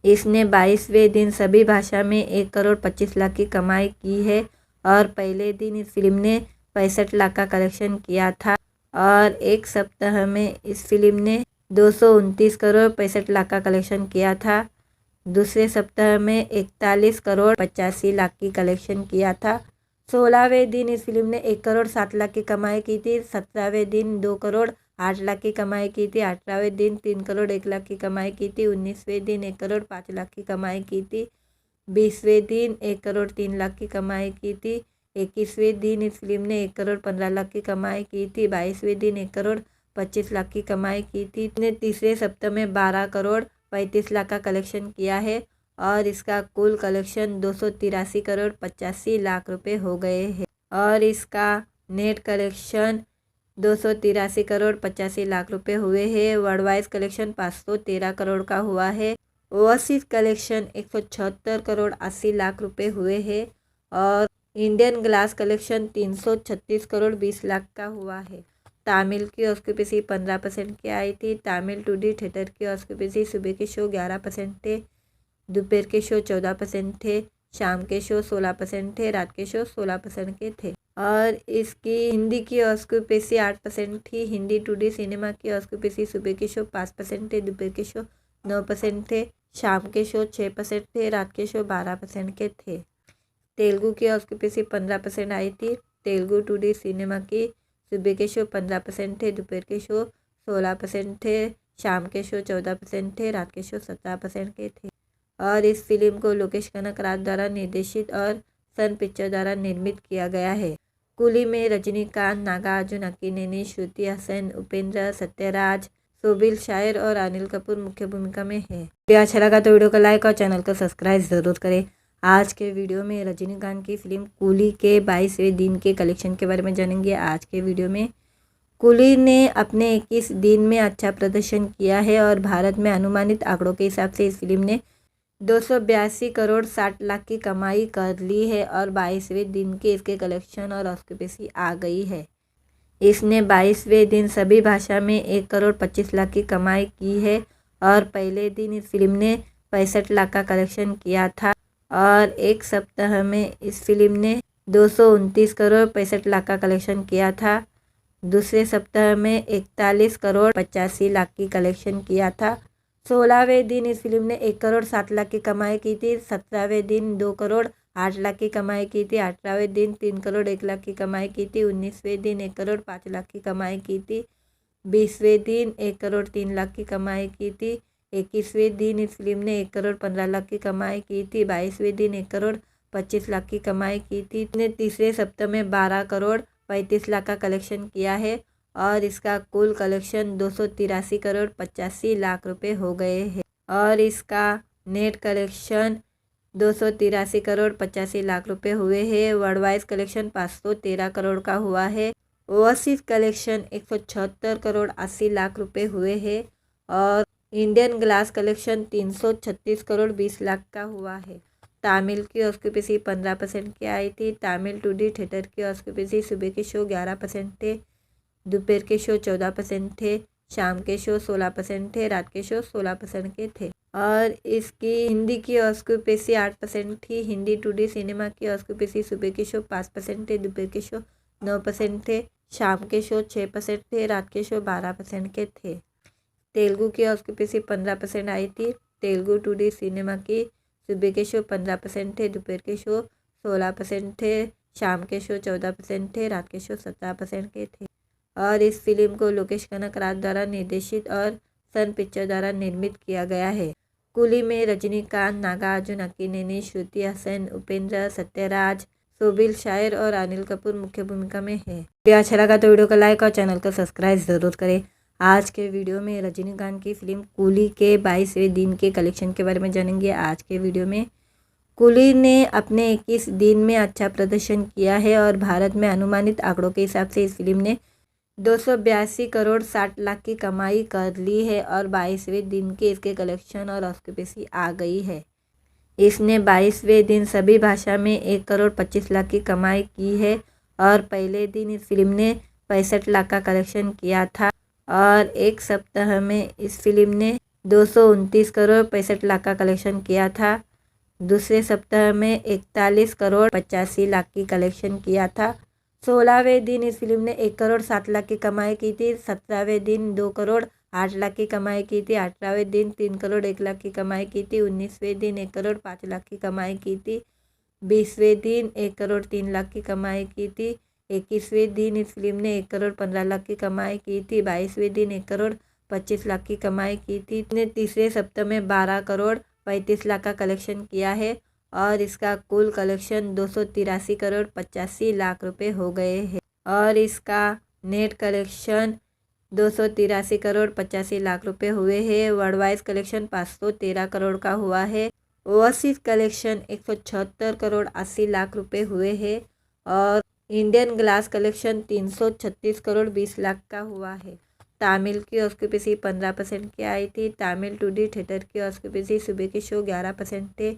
इसने 22वें दिन सभी भाषा में 1 करोड़ 25 लाख की कमाई की है और पहले दिन इस फिल्म ने 65 लाख का कलेक्शन किया था और एक सप्ताह में इस फिल्म ने 229 करोड़ 65 लाख का कलेक्शन किया था। दूसरे सप्ताह में 41 करोड़ 85 लाख की कलेक्शन किया था। 16वें दिन इस फिल्म ने 1 करोड़ 7 लाख की कमाई की थी। 17वें दिन 2 करोड़ 8 लाख की कमाई की थी। 18वें दिन 3 करोड़ 1 लाख की कमाई की थी। 19वें दिन 1 करोड़ 5 लाख की कमाई की थी। 20वें दिन 1 करोड़ 3 लाख की कमाई की थी। 21वें दिन इस फिल्म ने 1 करोड़ 15 लाख की कमाई की थी। 22वें दिन 1 करोड़ 25 लाख की कमाई की थी। इसने तीसरे सप्ताह में 12 करोड़ 35 लाख का कलेक्शन किया है और इसका कुल कलेक्शन 283 करोड़ 85 लाख रुपए हो गए हैं और इसका नेट कलेक्शन 283 करोड़ 85 लाख रुपए हुए हैं। वर्ल्ड वाइज कलेक्शन 513 करोड़ का हुआ है। ओवरसीज कलेक्शन 176 करोड़ 80 लाख रुपए हुए हैं और Indian glass collection 336 crore 20 lakh का हुआ है। तमिल की ऑक्यूपेंसी 15% की आई थी। तमिल 2D थिएटर की ऑक्यूपेंसी सुबह के शो 11% थे, दोपहर के शो 14% थे, शाम के शो 16% थे, रात के शो 16% के थे और इसकी हिंदी की ऑक्यूपेंसी 8% थी। हिंदी 2D सिनेमा की ऑक्यूपेंसी सुबह के शो 5% थे, दोपहर के शो 9% थे, शाम के शो 6% थे, रात के शो 12% के थे। तेलुगु की ऑक्यूपेंसी 15% आई थी। तेलुगु 2D सिनेमा की सुबह के शो 15% थे, दोपहर के शो 16% थे, शाम के शो 14% थे, रात के शो 17% के थे और इस फिल्म को लोकेश कनकराज द्वारा निर्देशित और सन पिक्चर द्वारा निर्मित किया गया है। कुली में रजनीकांत, नागार्जुन अक्किनेनी, श्रुति हसन, उपेंद्र, सत्यराज, सोबिल शायर और अनिल कपूर मुख्य भूमिका में है। वीडियो अच्छा लगा तो वीडियो को लाइक और चैनल को सब्सक्राइब जरूर करें। आज के वीडियो में रजनीकांत की फिल्म कूली के 22वें दिन के कलेक्शन के बारे में जानेंगे। आज के वीडियो में कूली ने अपने 21 दिन में अच्छा प्रदर्शन किया है और भारत में अनुमानित आंकड़ों के हिसाब से इस फिल्म ने 282 करोड़ 60 लाख की कमाई कर ली है और 22वें दिन के इसके कलेक्शन और ऑक्यूपेंसी आ गई है। इसने 22वें दिन सभी भाषा में 1 करोड़ 25 लाख की कमाई की है और पहले दिन इस फिल्म ने 65 लाख का कलेक्शन किया था और एक सप्ताह में इस फिल्म ने 229 करोड़ 65 लाख का कलेक्शन किया था। दूसरे सप्ताह में 41 करोड़ 85 लाख की कलेक्शन किया था। 16वें दिन इस फिल्म ने 1 करोड़ 7 लाख की कमाई की थी। 17वें दिन 2 करोड़ 8 लाख की कमाई की थी। 18वें दिन 3 करोड़ 1 लाख की कमाई की थी। 19वें दिन 1 करोड़ 5 लाख की कमाई की थी। 20वें दिन 1 करोड़ 3 लाख की कमाई की थी। 21वें दिन इस फिल्म ने 1 करोड़ 15 लाख की कमाई की थी। 22वें दिन 1 करोड़ 25 लाख की कमाई की थी। इसने तीसरे सप्ताह में 12 करोड़ 35 लाख का कलेक्शन किया है और इसका कुल कलेक्शन 283 करोड़ 85 लाख रुपए हो गए हैं और इसका नेट कलेक्शन 283 करोड़ 85 लाख रुपए हुए हैं। वर्ल्ड वाइज कलेक्शन 513 करोड़ का हुआ है। ओवरसीज कलेक्शन 176 करोड़ 80 लाख रुपए हुए हैं और Indian glass collection 336 crore 20 lakh का हुआ है। तमिल की ऑक्यूपेंसी 15% की आई थी। तमिल 2D थिएटर की ऑक्यूपेंसी सुबह के शो 11% थे, दोपहर के शो 14% थे, शाम के शो 16% थे, रात के शो 16% के थे और इसकी हिंदी की ऑक्यूपेंसी 8% थी। हिंदी 2D सिनेमा की ऑक्यूपेंसी सुबह के शो 5% थे, दोपहर के शो 9% थे, शाम के शो 6% थे, रात के शो 12% के थे। तेलुगु की ऑक्यूपेंसी 15% आई थी। तेलुगु 2D सिनेमा की सुबह के शो 15% थे, दोपहर के शो 16% थे, शाम के शो 14% थे, रात के शो 17% के थे और इस फिल्म को लोकेश कनकराज द्वारा निर्देशित और सन पिक्चर द्वारा निर्मित किया गया है। कूली में रजनीकांत, नागार्जुन अक्किनेनी, श्रुति हसन, उपेंद्र, सत्यराज, सोबिल शायर और अनिल कपूर मुख्य भूमिका में है। वीडियो अच्छा लगा तो वीडियो को लाइक और चैनल को सब्सक्राइब जरूर करें। आज के वीडियो में रजनीकांत की फिल्म कूली के 22वें दिन के कलेक्शन के बारे में जानेंगे। आज के वीडियो में कूली ने अपने 21 दिन में अच्छा प्रदर्शन किया है और भारत में अनुमानित आंकड़ों के हिसाब से इस फिल्म ने 282 करोड़ 60 लाख की कमाई कर ली है और 22वें दिन के इसके कलेक्शन और ऑक्यूपेंसी आ गई है। इसने 22वें दिन सभी भाषा में 1 करोड़ 25 लाख की कमाई की है और पहले दिन इस फिल्म ने 65 लाख का कलेक्शन किया था और एक सप्ताह में इस फिल्म ने 229 करोड़ 65 लाख का कलेक्शन किया था। दूसरे सप्ताह में 41 करोड़ 85 लाख की कलेक्शन किया था। 16वें दिन इस फिल्म ने 1 करोड़ 7 लाख की कमाई की थी। 17वें दिन 2 करोड़ 8 लाख की कमाई की थी। 18वें दिन 3 करोड़ 1 लाख की कमाई की थी। 19वें दिन 1 करोड़ 5 लाख की कमाई की थी। 20वें दिन 1 करोड़ 3 लाख की कमाई की थी। 21वें दिन इस फिल्म ने 1 करोड़ 15 लाख की कमाई की थी। 22वें दिन 1 करोड़ 25 लाख की कमाई की थी। इसने तीसरे सप्ताह में 12 करोड़ 35 लाख का कलेक्शन किया है और इसका कुल कलेक्शन 283 करोड़ 85 लाख रुपए हो गए हैं और इसका नेट कलेक्शन 283 करोड़ 85 लाख रुपए हुए हैं। वर्ल्ड वाइज कलेक्शन 513 करोड़ का हुआ है। ओवरसीज कलेक्शन 176 करोड़ 80 लाख रुपए हुए हैं और Indian glass collection 336 crore 20 lakh का हुआ है। तामिल की ऑक्यूपेंसी 15% की आई थी। तामिल 2D थिएटर की ऑक्यूपेंसी सुबह के शो 11% थे,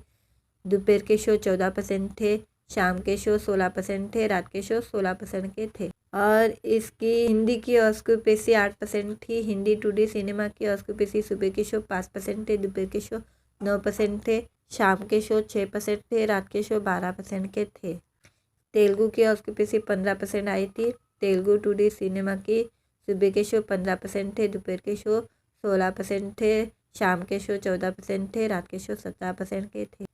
दोपहर के शो 14% थे, शाम के शो 16% थे, रात के शो 16% के थे। और इसकी हिंदी की ऑक्यूपेंसी 8% थी। हिंदी 2D सिनेमा की ऑक्यूपेंसी सुबह के शो 5% थे, दोपहर के शो 9% थे, शाम के शो 6% थे, रात के शो 12% के थे। तेलुगु की ऑक्यूपेंसी 15% आई थी। तेलुगु 2D सिनेमा की सुबह के शो 15% थे, दोपहर के शो 16% थे, शाम के शो 14% थे, रात के शो 17% के थे।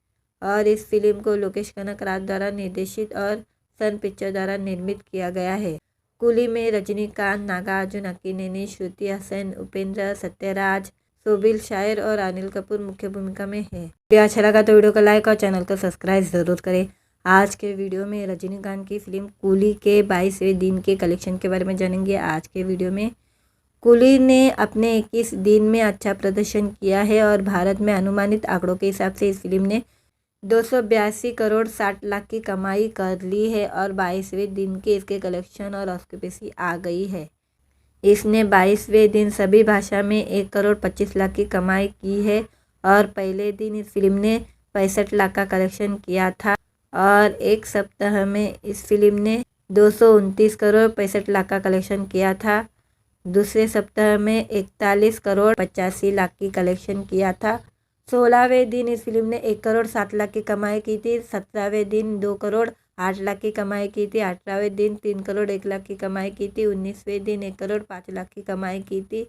और इस फिल्म को लोकेश कनकराज द्वारा निर्देशित और सन पिक्चर द्वारा निर्मित किया गया है। कुली में रजनीकांत, नागार्जुन अक्किनेनी, श्रुति हसन, उपेंद्र, सत्यराज, सोबिल शायर और अनिल कपूर मुख्य भूमिका में है। वीडियो अच्छा लगा तो वीडियो को लाइक और चैनल को सब्सक्राइब जरूर करें। आज के वीडियो में रजनीकांत की फिल्म कूली के 22वें दिन के कलेक्शन के बारे में जानेंगे। आज के वीडियो में कूली ने अपने 21 दिन में अच्छा प्रदर्शन किया है और भारत में अनुमानित आंकड़ों के हिसाब से इस फिल्म ने 282 करोड़ 60 लाख की कमाई कर ली है और 22वें दिन के इसके कलेक्शन और ऑक्यूपेंसी आ गई है। इसने 22वें दिन सभी भाषा में 1 करोड़ 25 लाख की कमाई की है और पहले दिन इस फिल्म ने 65 लाख का कलेक्शन किया था और एक सप्ताह में इस फिल्म ने 229 करोड़ 65 लाख का कलेक्शन किया था। दूसरे सप्ताह में 41 करोड़ 85 लाख की कलेक्शन किया था। 16वें दिन इस फिल्म ने 1 करोड़ 7 लाख की कमाई की थी। 17वें दिन 2 करोड़ 8 लाख की कमाई की थी। 18वें दिन 3 करोड़ 1 लाख की कमाई की थी। 19वें दिन 1 करोड़ 5 लाख की कमाई की थी।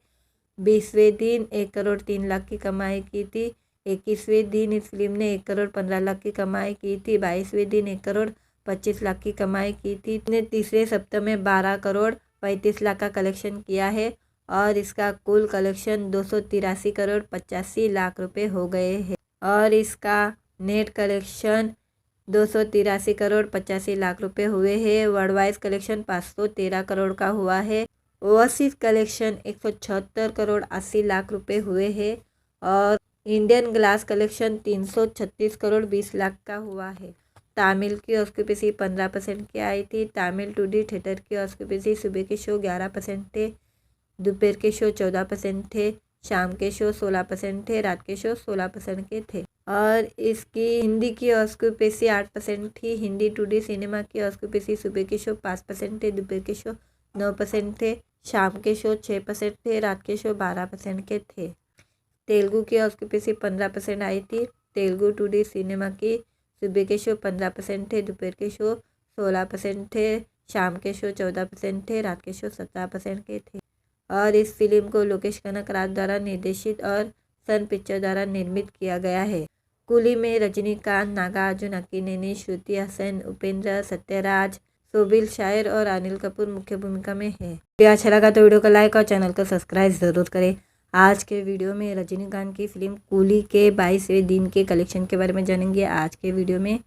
20वें दिन 1 करोड़ 3 लाख की कमाई की थी। 21वें दिन इस फिल्म ने 1 करोड़ 15 लाख की कमाई की थी। 22वें दिन 1 करोड़ 25 लाख की कमाई की थी। इसने तीसरे सप्ताह में 12 करोड़ 35 लाख का कलेक्शन किया है और इसका कुल कलेक्शन 283 करोड़ 85 लाख रुपए हो गए हैं और इसका नेट कलेक्शन 283 करोड़ 85 लाख रुपए हुए हैं। वर्ल्ड वाइज कलेक्शन 513 करोड़ का हुआ है। ओवरसीज कलेक्शन 176 करोड़ 80 लाख रुपए हुए हैं और Indian glass collection 336 crore 20 lakh का हुआ है। तामिल की ऑक्यूपेंसी 15% की आई थी। तामिल 2D थिएटर की ऑक्यूपेंसी सुबह के शो 11% थे, दोपहर के शो 14% थे, शाम के शो 16% थे, रात के शो 16% के थे। और इसकी हिंदी की ऑक्यूपेंसी 8% थी। हिंदी 2D सिनेमा की ऑक्यूपेंसी सुबह के शो 5% थे, दोपहर के शो 9% थे, शाम के शो 6% थे, रात के शो 12% के थे। तेलुगु की ऑक्यूपेंसी 15% आई थी। तेलुगु 2D सिनेमा की सुबह के शो 15% थे, दोपहर के शो 16% थे, शाम के शो 14% थे, रात के शो 17% के थे। और इस फिल्म को लोकेश कनकराज द्वारा निर्देशित और सन पिक्चर द्वारा निर्मित किया गया है। कुली में रजनीकांत, नागार्जुन अक्किनेनी, श्रुति हसन, उपेंद्र, सत्यराज, सोबिल शायर और अनिल कपूर मुख्य भूमिका में है। वीडियो अच्छा लगा तो वीडियो को लाइक और चैनल को सब्सक्राइब जरूर करें। आज के वीडियो में रजनीकांत की फिल्म कूली के 22वें दिन के कलेक्शन के बारे में जानेंगे। आज के वीडियो में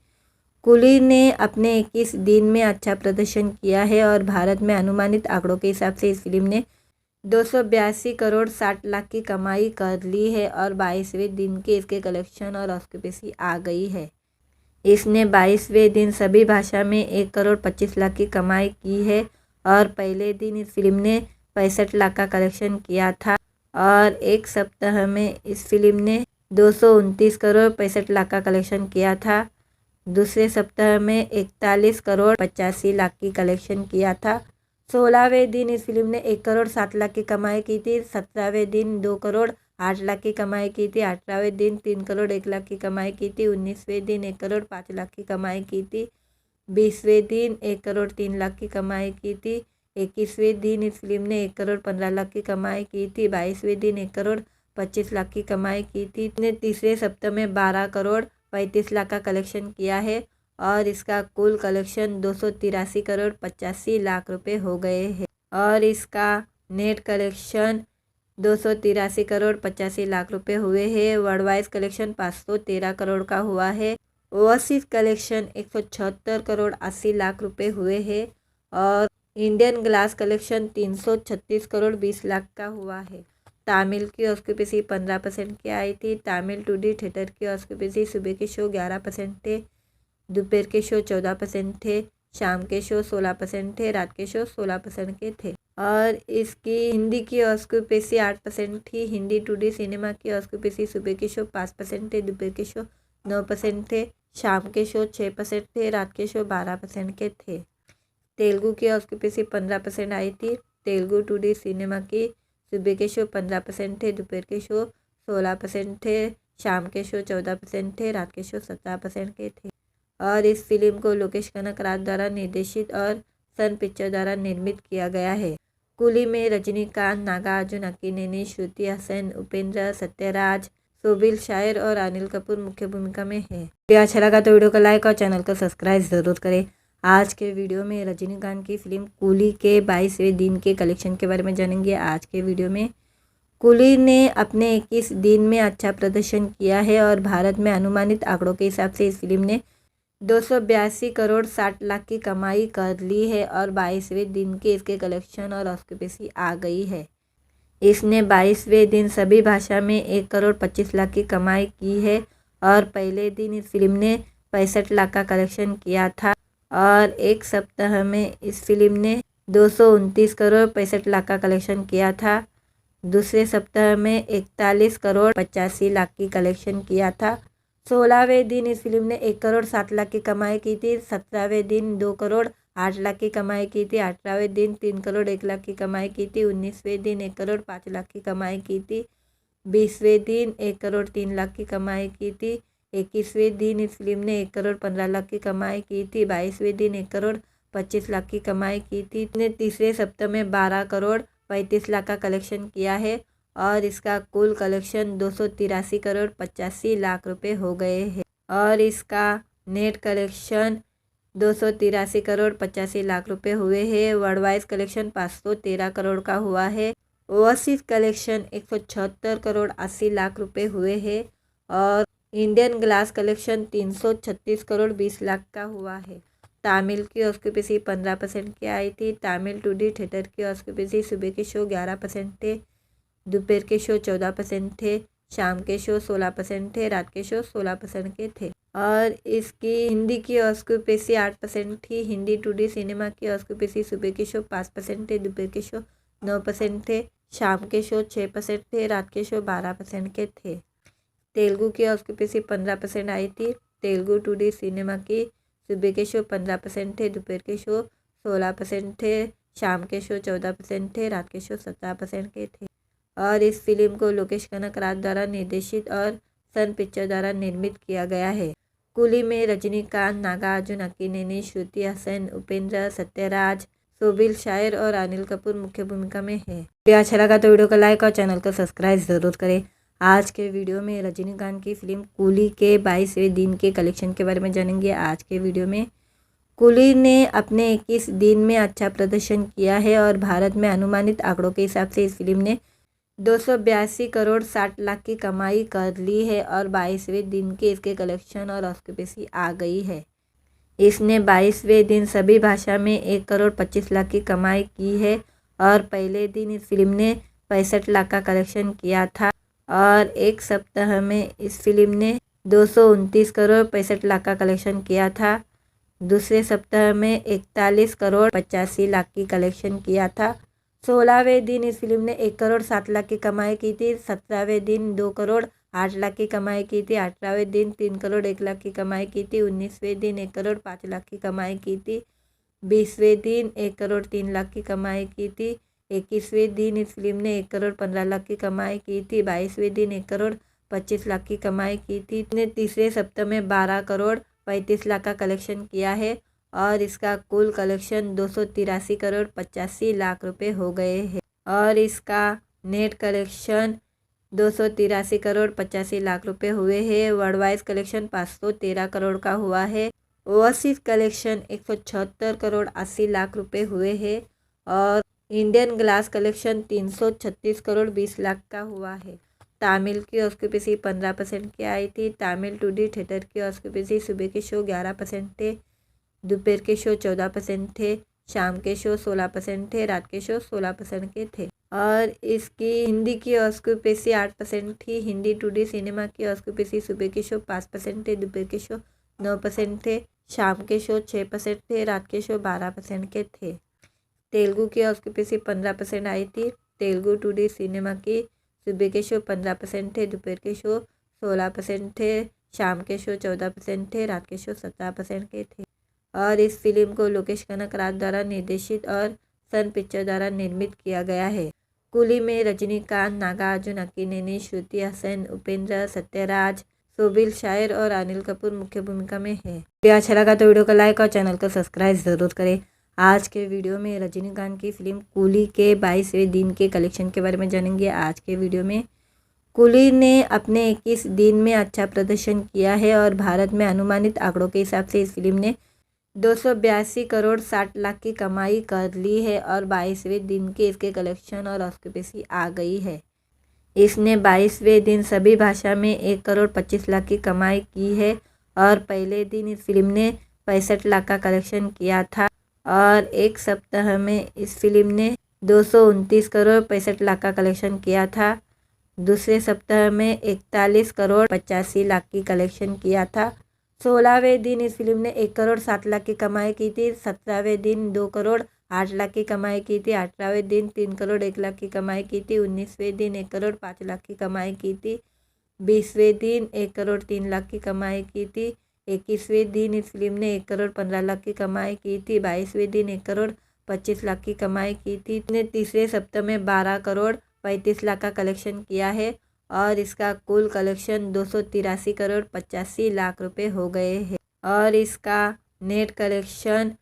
कूली ने अपने 21 दिन में अच्छा प्रदर्शन किया है और भारत में अनुमानित आंकड़ों के हिसाब से इस फिल्म ने 282 करोड़ 60 लाख की कमाई कर ली है और 22वें दिन के इसके कलेक्शन और ऑक्यूपेंसी आ गई है। इसने 22वें दिन सभी भाषा में 1 करोड़ 25 लाख की कमाई की है और पहले दिन इस फिल्म ने 65 लाख का कलेक्शन किया था और एक सप्ताह में इस फिल्म ने 229 करोड़ 65 लाख का कलेक्शन किया था। दूसरे सप्ताह में 41 करोड़ 85 लाख की कलेक्शन किया था। 16वें दिन इस फिल्म ने 1 करोड़ 7 लाख की कमाई की थी। 17वें दिन 2 करोड़ 8 लाख की कमाई की थी। 18वें दिन 3 करोड़ 1 लाख की कमाई की थी। 19वें दिन 1 करोड़ 5 लाख की कमाई की थी। 20वें दिन 1 करोड़ 3 लाख की कमाई की थी। 21वें दिन इस फिल्म ने 1 करोड़ 15 लाख की कमाई की थी। 22वें दिन 1 करोड़ 25 लाख की कमाई की थी। इसने तीसरे सप्ताह में 12 करोड़ 35 लाख का कलेक्शन किया है और इसका कुल कलेक्शन 283 करोड़ 85 लाख रुपए हो गए हैं और इसका नेट कलेक्शन 283 करोड़ 85 लाख रुपए हुए हैं। वर्ल्ड वाइज कलेक्शन 513 करोड़ का हुआ है। ओवरसीज कलेक्शन 176 करोड़ 80 लाख रुपए हुए हैं और Indian glass collection 336 crore 20 lakh का हुआ है। तामिल की ऑक्यूपेंसी 15% की आई थी। तामिल 2D थिएटर की ऑक्यूपेंसी सुबह के शो 11% थे, दोपहर के शो 14% थे, शाम के शो 16% थे, रात के शो 16% के थे। और इसकी हिंदी की ऑक्यूपेंसी 8% थी। हिंदी 2D सिनेमा की ऑक्यूपेंसी सुबह के शो 5% थे, दोपहर के शो 9% थे, शाम के शो 6% थे, रात के शो 12% के थे। तेलुगु की ऑक्यूपेंसी 15% आई थी। तेलुगु 2D सिनेमा की सुबह के शो 15% थे, दोपहर के शो 16% थे, शाम के शो 14% थे, रात के शो 17% के थे। और इस फिल्म को लोकेश कनकराज द्वारा निर्देशित और सन पिक्चर द्वारा निर्मित किया गया है। कुली में रजनीकांत, नागार्जुन अक्किनेनी, श्रुति हसन, उपेंद्र, सत्यराज, सोबिल शायर और अनिल कपूर मुख्य भूमिका में है। वीडियो अच्छा लगा तो वीडियो को लाइक और चैनल को सब्सक्राइब जरूर करें। आज के वीडियो में रजनीकांत की फिल्म कूली के 22वें दिन के कलेक्शन के बारे में जानेंगे। आज के वीडियो में कूली ने अपने 21 दिन में अच्छा प्रदर्शन किया है और भारत में अनुमानित आंकड़ों के हिसाब से इस फिल्म ने 282 करोड़ 60 लाख की कमाई कर ली है और 22वें दिन के इसके कलेक्शन और ऑक्यूपेंसी आ गई है। इसने 22वें दिन सभी भाषा में 1 करोड़ 25 लाख की कमाई की है और पहले दिन इस फिल्म ने 65 लाख का कलेक्शन किया था और एक सप्ताह में इस फिल्म ने 229 करोड़ 65 लाख का कलेक्शन किया था। दूसरे सप्ताह में 41 करोड़ 85 लाख की कलेक्शन किया था। 16वें दिन इस फिल्म ने 1 करोड़ 7 लाख की कमाई की थी। 17वें दिन 2 करोड़ 8 लाख की कमाई की थी। 18वें दिन 3 करोड़ 1 लाख की कमाई की थी। 19वें दिन 1 करोड़ 5 लाख की कमाई की थी। 20वें दिन 1 करोड़ 3 लाख की कमाई की थी। 21वें दिन इस फिल्म ने 1 करोड़ 15 लाख की कमाई की थी। 22वें दिन 1 करोड़ 25 लाख की कमाई की थी। इसने तीसरे सप्ताह में 12 करोड़ 35 लाख का कलेक्शन किया है और इसका कुल कलेक्शन 283 करोड़ 85 लाख रुपए हो गए हैं और इसका नेट कलेक्शन 283 करोड़ 85 लाख रुपए हुए हैं। वर्ल्ड वाइज कलेक्शन 513 करोड़ का हुआ है। ओवरसीज कलेक्शन 176 करोड़ 80 लाख रुपए हुए हैं और Indian glass collection 336 crore 20 lakh का हुआ है। तामिल की ऑक्यूपेंसी 15% की आई थी। तामिल 2D थिएटर की ऑक्यूपेंसी सुबह के शो 11% थे, दोपहर के शो 14% थे, शाम के शो 16% थे, रात के शो 16% के थे। और इसकी हिंदी की ऑक्यूपेंसी 8% थी। हिंदी 2D सिनेमा की ऑक्यूपेंसी सुबह के शो 5% थे, दोपहर के शो 9% थे, शाम के शो 6% थे, रात के शो 12% के थे। तेलुगु की ऑक्यूपेंसी 15% आई थी। तेलुगु 2D सिनेमा की सुबह के शो 15% थे, दोपहर के शो 16% थे, शाम के शो 14% थे, रात के शो 17% के थे। और इस फिल्म को लोकेश कनकराज द्वारा निर्देशित और सन पिक्चर द्वारा निर्मित किया गया है। कुली में रजनीकांत, नागार्जुन अक्किनेनी, श्रुति हसन, उपेंद्र, सत्यराज, सोबिल शायर और अनिल कपूर मुख्य भूमिका में है। वीडियो अच्छा लगा तो वीडियो को लाइक और चैनल को सब्सक्राइब जरूर करें। आज के वीडियो में रजनीकांत की फिल्म कूली के 22वें दिन के कलेक्शन के बारे में जानेंगे। आज के वीडियो में कूली ने अपने 21 दिन में अच्छा प्रदर्शन किया है और भारत में अनुमानित आंकड़ों के हिसाब से इस फिल्म ने 282 करोड़ 60 लाख की कमाई कर ली है और 22वें दिन के इसके कलेक्शन और ऑक्यूपेंसी आ गई है। इसने 22वें दिन सभी भाषा में 1 करोड़ 25 लाख की कमाई की है और पहले दिन इस फिल्म ने 65 लाख का कलेक्शन किया था और एक सप्ताह में इस फिल्म ने 229 करोड़ 65 लाख का कलेक्शन किया था। दूसरे सप्ताह में 41 करोड़ 85 लाख की कलेक्शन किया था। 16वें दिन इस फिल्म ने 1 करोड़ 7 लाख की कमाई की थी। 17वें दिन 2 करोड़ 8 लाख की कमाई की थी। 18वें दिन 3 करोड़ 1 लाख की कमाई की थी। 19वें दिन 1 करोड़ 5 लाख की कमाई की थी। 20वें दिन 1 करोड़ 3 लाख की कमाई की थी। 21वें दिन इस फिल्म ने 1 करोड़ 15 लाख की कमाई की थी। 22वें दिन 1 करोड़ 25 लाख की कमाई की थी। इसने तीसरे सप्ताह में 12 करोड़ 35 लाख का कलेक्शन किया है और इसका कुल कलेक्शन 283 करोड़ 85 लाख रुपए हो गए हैं और इसका नेट कलेक्शन 283 करोड़ 85 लाख रुपए हुए हैं। वर्ल्ड वाइज कलेक्शन 513 करोड़ का हुआ है। ओवरसीज कलेक्शन 176 करोड़ 80 लाख रुपए हुए हैं और Indian glass collection 336 crore 20 lakh का हुआ है। तमिल की ऑक्यूपेंसी 15% की आई थी। तमिल 2D थिएटर की ऑक्यूपेंसी सुबह के शो 11% थे, दोपहर के शो 14% थे, शाम के शो 16% थे, रात के शो 16% के थे। और इसकी हिंदी की ऑक्यूपेंसी 8% थी। हिंदी 2D सिनेमा की ऑक्यूपेंसी सुबह के शो 5% थे, दोपहर के शो 9% थे, शाम के शो 6% थे, रात के शो 12% के थे। तेलुगु की ऑक्यूपेंसी 15% आई थी। तेलुगु 2D सिनेमा की सुबह के शो 15% थे, दोपहर के शो 16% थे, शाम के शो 14% थे, रात के शो 17% के थे। और इस फिल्म को लोकेश कनकराज द्वारा निर्देशित और सन पिक्चर द्वारा निर्मित किया गया है। कूली में रजनीकांत, नागार्जुन अक्किनेनी, श्रुति हसन, उपेंद्र, सत्यराज, सोबिल शायर और अनिल कपूर मुख्य भूमिका में है। वीडियो अच्छा लगा तो वीडियो को लाइक और चैनल को सब्सक्राइब जरूर करें। आज के वीडियो में रजनीकांत की फिल्म कूली के 22वें दिन के कलेक्शन के बारे में जानेंगे। आज के वीडियो में कूली ने अपने 21 दिन में अच्छा प्रदर्शन किया है और भारत में अनुमानित आंकड़ों के हिसाब से इस फिल्म ने 282 करोड़ 60 लाख की कमाई कर ली है और 22वें दिन के इसके कलेक्शन और ऑक्यूपेंसी आ गई है। इसने 22वें दिन सभी भाषा में 1 करोड़ 25 लाख की कमाई की है और पहले दिन इस फिल्म ने 65 लाख का कलेक्शन किया था और एक सप्ताह में इस फिल्म ने 229 करोड़ 65 लाख का कलेक्शन किया था। दूसरे सप्ताह में 41 करोड़ 85 लाख की कलेक्शन किया था। 16वें दिन इस फिल्म ने 1 करोड़ 7 लाख की कमाई की थी। 17वें दिन 2 करोड़ 8 लाख की कमाई की थी। 18वें दिन 3 करोड़ 1 लाख की कमाई की थी। 19वें दिन 1 करोड़ 5 लाख की कमाई की थी। 20वें दिन 1 करोड़ 3 लाख की कमाई की थी। 21वें दिन इस फिल्म ने 1 करोड़ 15 लाख की कमाई की थी। 22वें दिन 1 करोड़ 25 लाख की कमाई की थी। इसने तीसरे सप्ताह में 12 करोड़ 35 लाख का कलेक्शन किया है और इसका कुल कलेक्शन 283 करोड़ 85 लाख रुपए हो गए हैं और इसका नेट कलेक्शन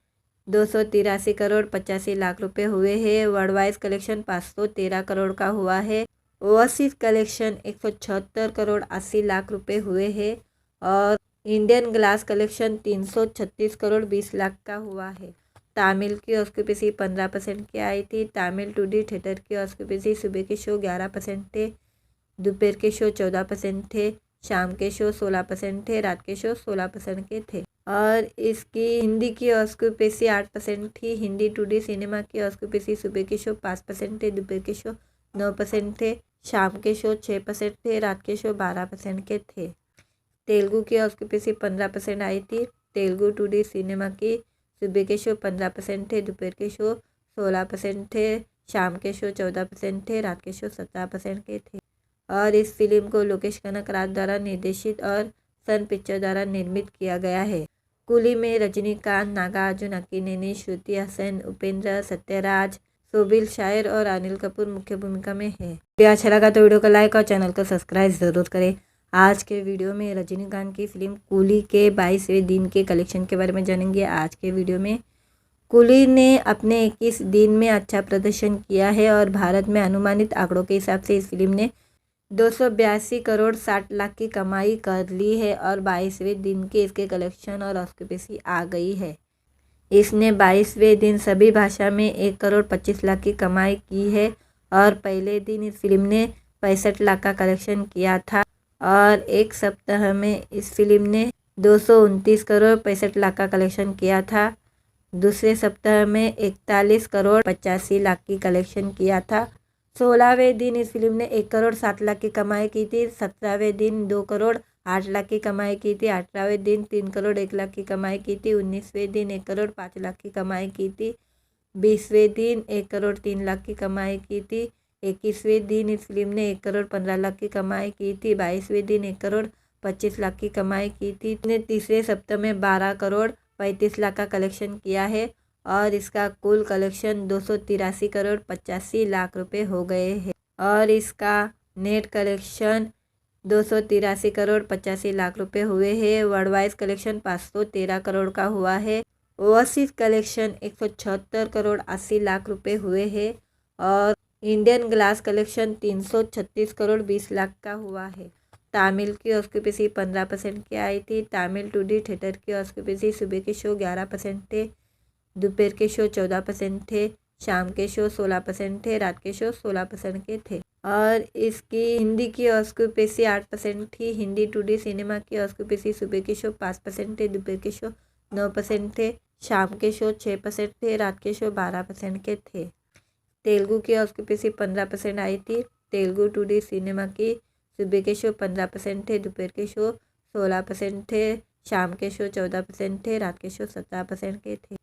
283 करोड़ 85 लाख रुपए हुए हैं। वर्ल्ड वाइज कलेक्शन 513 करोड़ का हुआ है। ओवरसीज कलेक्शन 176 करोड़ 80 लाख रुपए हुए हैं और Indian glass collection 336 crore 20 lakh का हुआ है। तमिल की ऑक्यूपेंसी 15% की आई थी। तमिल 2D थिएटर की ऑक्यूपेंसी सुबह के शो 11% थे, दोपहर के शो 14% थे, शाम के शो 16% थे, रात के शो 16% के थे। और इसकी हिंदी की ऑक्यूपेंसी 8% थी। हिंदी 2D सिनेमा की ऑक्यूपेंसी सुबह के शो 5% थे, दोपहर के शो 9% थे, शाम के शो 6% थे, रात के शो 12% के थे। तेलुगु की ऑक्यूपेंसी 15% आई थी। तेलुगु 2D सिनेमा की सुबह के शो 15% थे, दोपहर के शो 16% थे, शाम के शो 14% थे, रात के शो 17% के थे। और इस फिल्म को लोकेश कनकराज द्वारा निर्देशित और सन पिक्चर द्वारा निर्मित किया गया है। कूली में रजनीकांत, नागार्जुन अक्किनेनी, श्रुति हसन, उपेंद्र, सत्यराज, सोबिल शायर और अनिल कपूर मुख्य भूमिका में है। वीडियो अच्छा लगा तो वीडियो को लाइक और चैनल को सब्सक्राइब जरूर करें। आज के वीडियो में रजनीकांत की फिल्म कूली के 22वें दिन के कलेक्शन के बारे में जानेंगे। आज के वीडियो में कूली ने अपने 21 दिन में अच्छा प्रदर्शन किया है और भारत में अनुमानित आंकड़ों के हिसाब से इस फिल्म ने 282 करोड़ 60 लाख की कमाई कर ली है और 22वें दिन के इसके कलेक्शन और ऑक्यूपेंसी आ गई है। इसने 22वें दिन सभी भाषा में 1 करोड़ 25 लाख की कमाई की है और पहले दिन इस फिल्म ने 65 लाख का कलेक्शन किया था और एक सप्ताह में इस फिल्म ने 229 करोड़ 65 लाख का कलेक्शन किया था। दूसरे सप्ताह में 41 करोड़ 85 लाख की कलेक्शन किया था। 16वें दिन इस फिल्म ने 1 करोड़ 7 लाख की कमाई की थी। 17वें दिन 2 करोड़ 8 लाख की कमाई की थी। 18वें दिन 3 करोड़ 1 लाख की कमाई की थी। 19वें दिन 1 करोड़ 5 लाख की कमाई की थी। 20वें दिन 1 करोड़ 3 लाख की कमाई की थी। 21वें दिन इस फिल्म ने 1 करोड़ 15 लाख की कमाई की थी। 22वें दिन 1 करोड़ 25 लाख की कमाई की थी। इसने तीसरे सप्ताह में 12 करोड़ 35 लाख का कलेक्शन किया है और इसका कुल कलेक्शन 283 करोड़ 85 लाख रुपए हो गए हैं और इसका नेट कलेक्शन 283 करोड़ 85 लाख रुपए हुए हैं। वर्ल्ड वाइज कलेक्शन 513 करोड़ का हुआ है। ओवरसीज कलेक्शन 176 करोड़ 80 लाख रुपए हुए हैं और Indian glass collection 336 crore 20 lakh का हुआ है। तमिल की ऑक्यूपेंसी 15% की आई थी। तमिल 2D थिएटर की ऑक्यूपेंसी सुबह के शो 11% थे, दोपहर के शो 14% थे, शाम के शो 16% थे, रात के शो 16% के थे। और इसकी हिंदी की ऑस्कुपेसी 8% थी। हिंदी टुडे सिनेमा की ऑस्कुपेसी सुबह के शो 5% थे, दोपहर के शो 9% थे, शाम के शो 6% थे, रात के शो 12% के थे। तेलुगु की ऑस्कुपेसी 15% आई थी। तेलुगु टुडे सिनेमा की सुबह के शो 15% थे, दोपहर के शो 16% थे, शाम के शो 14% थे, रात के शो 17% के थे।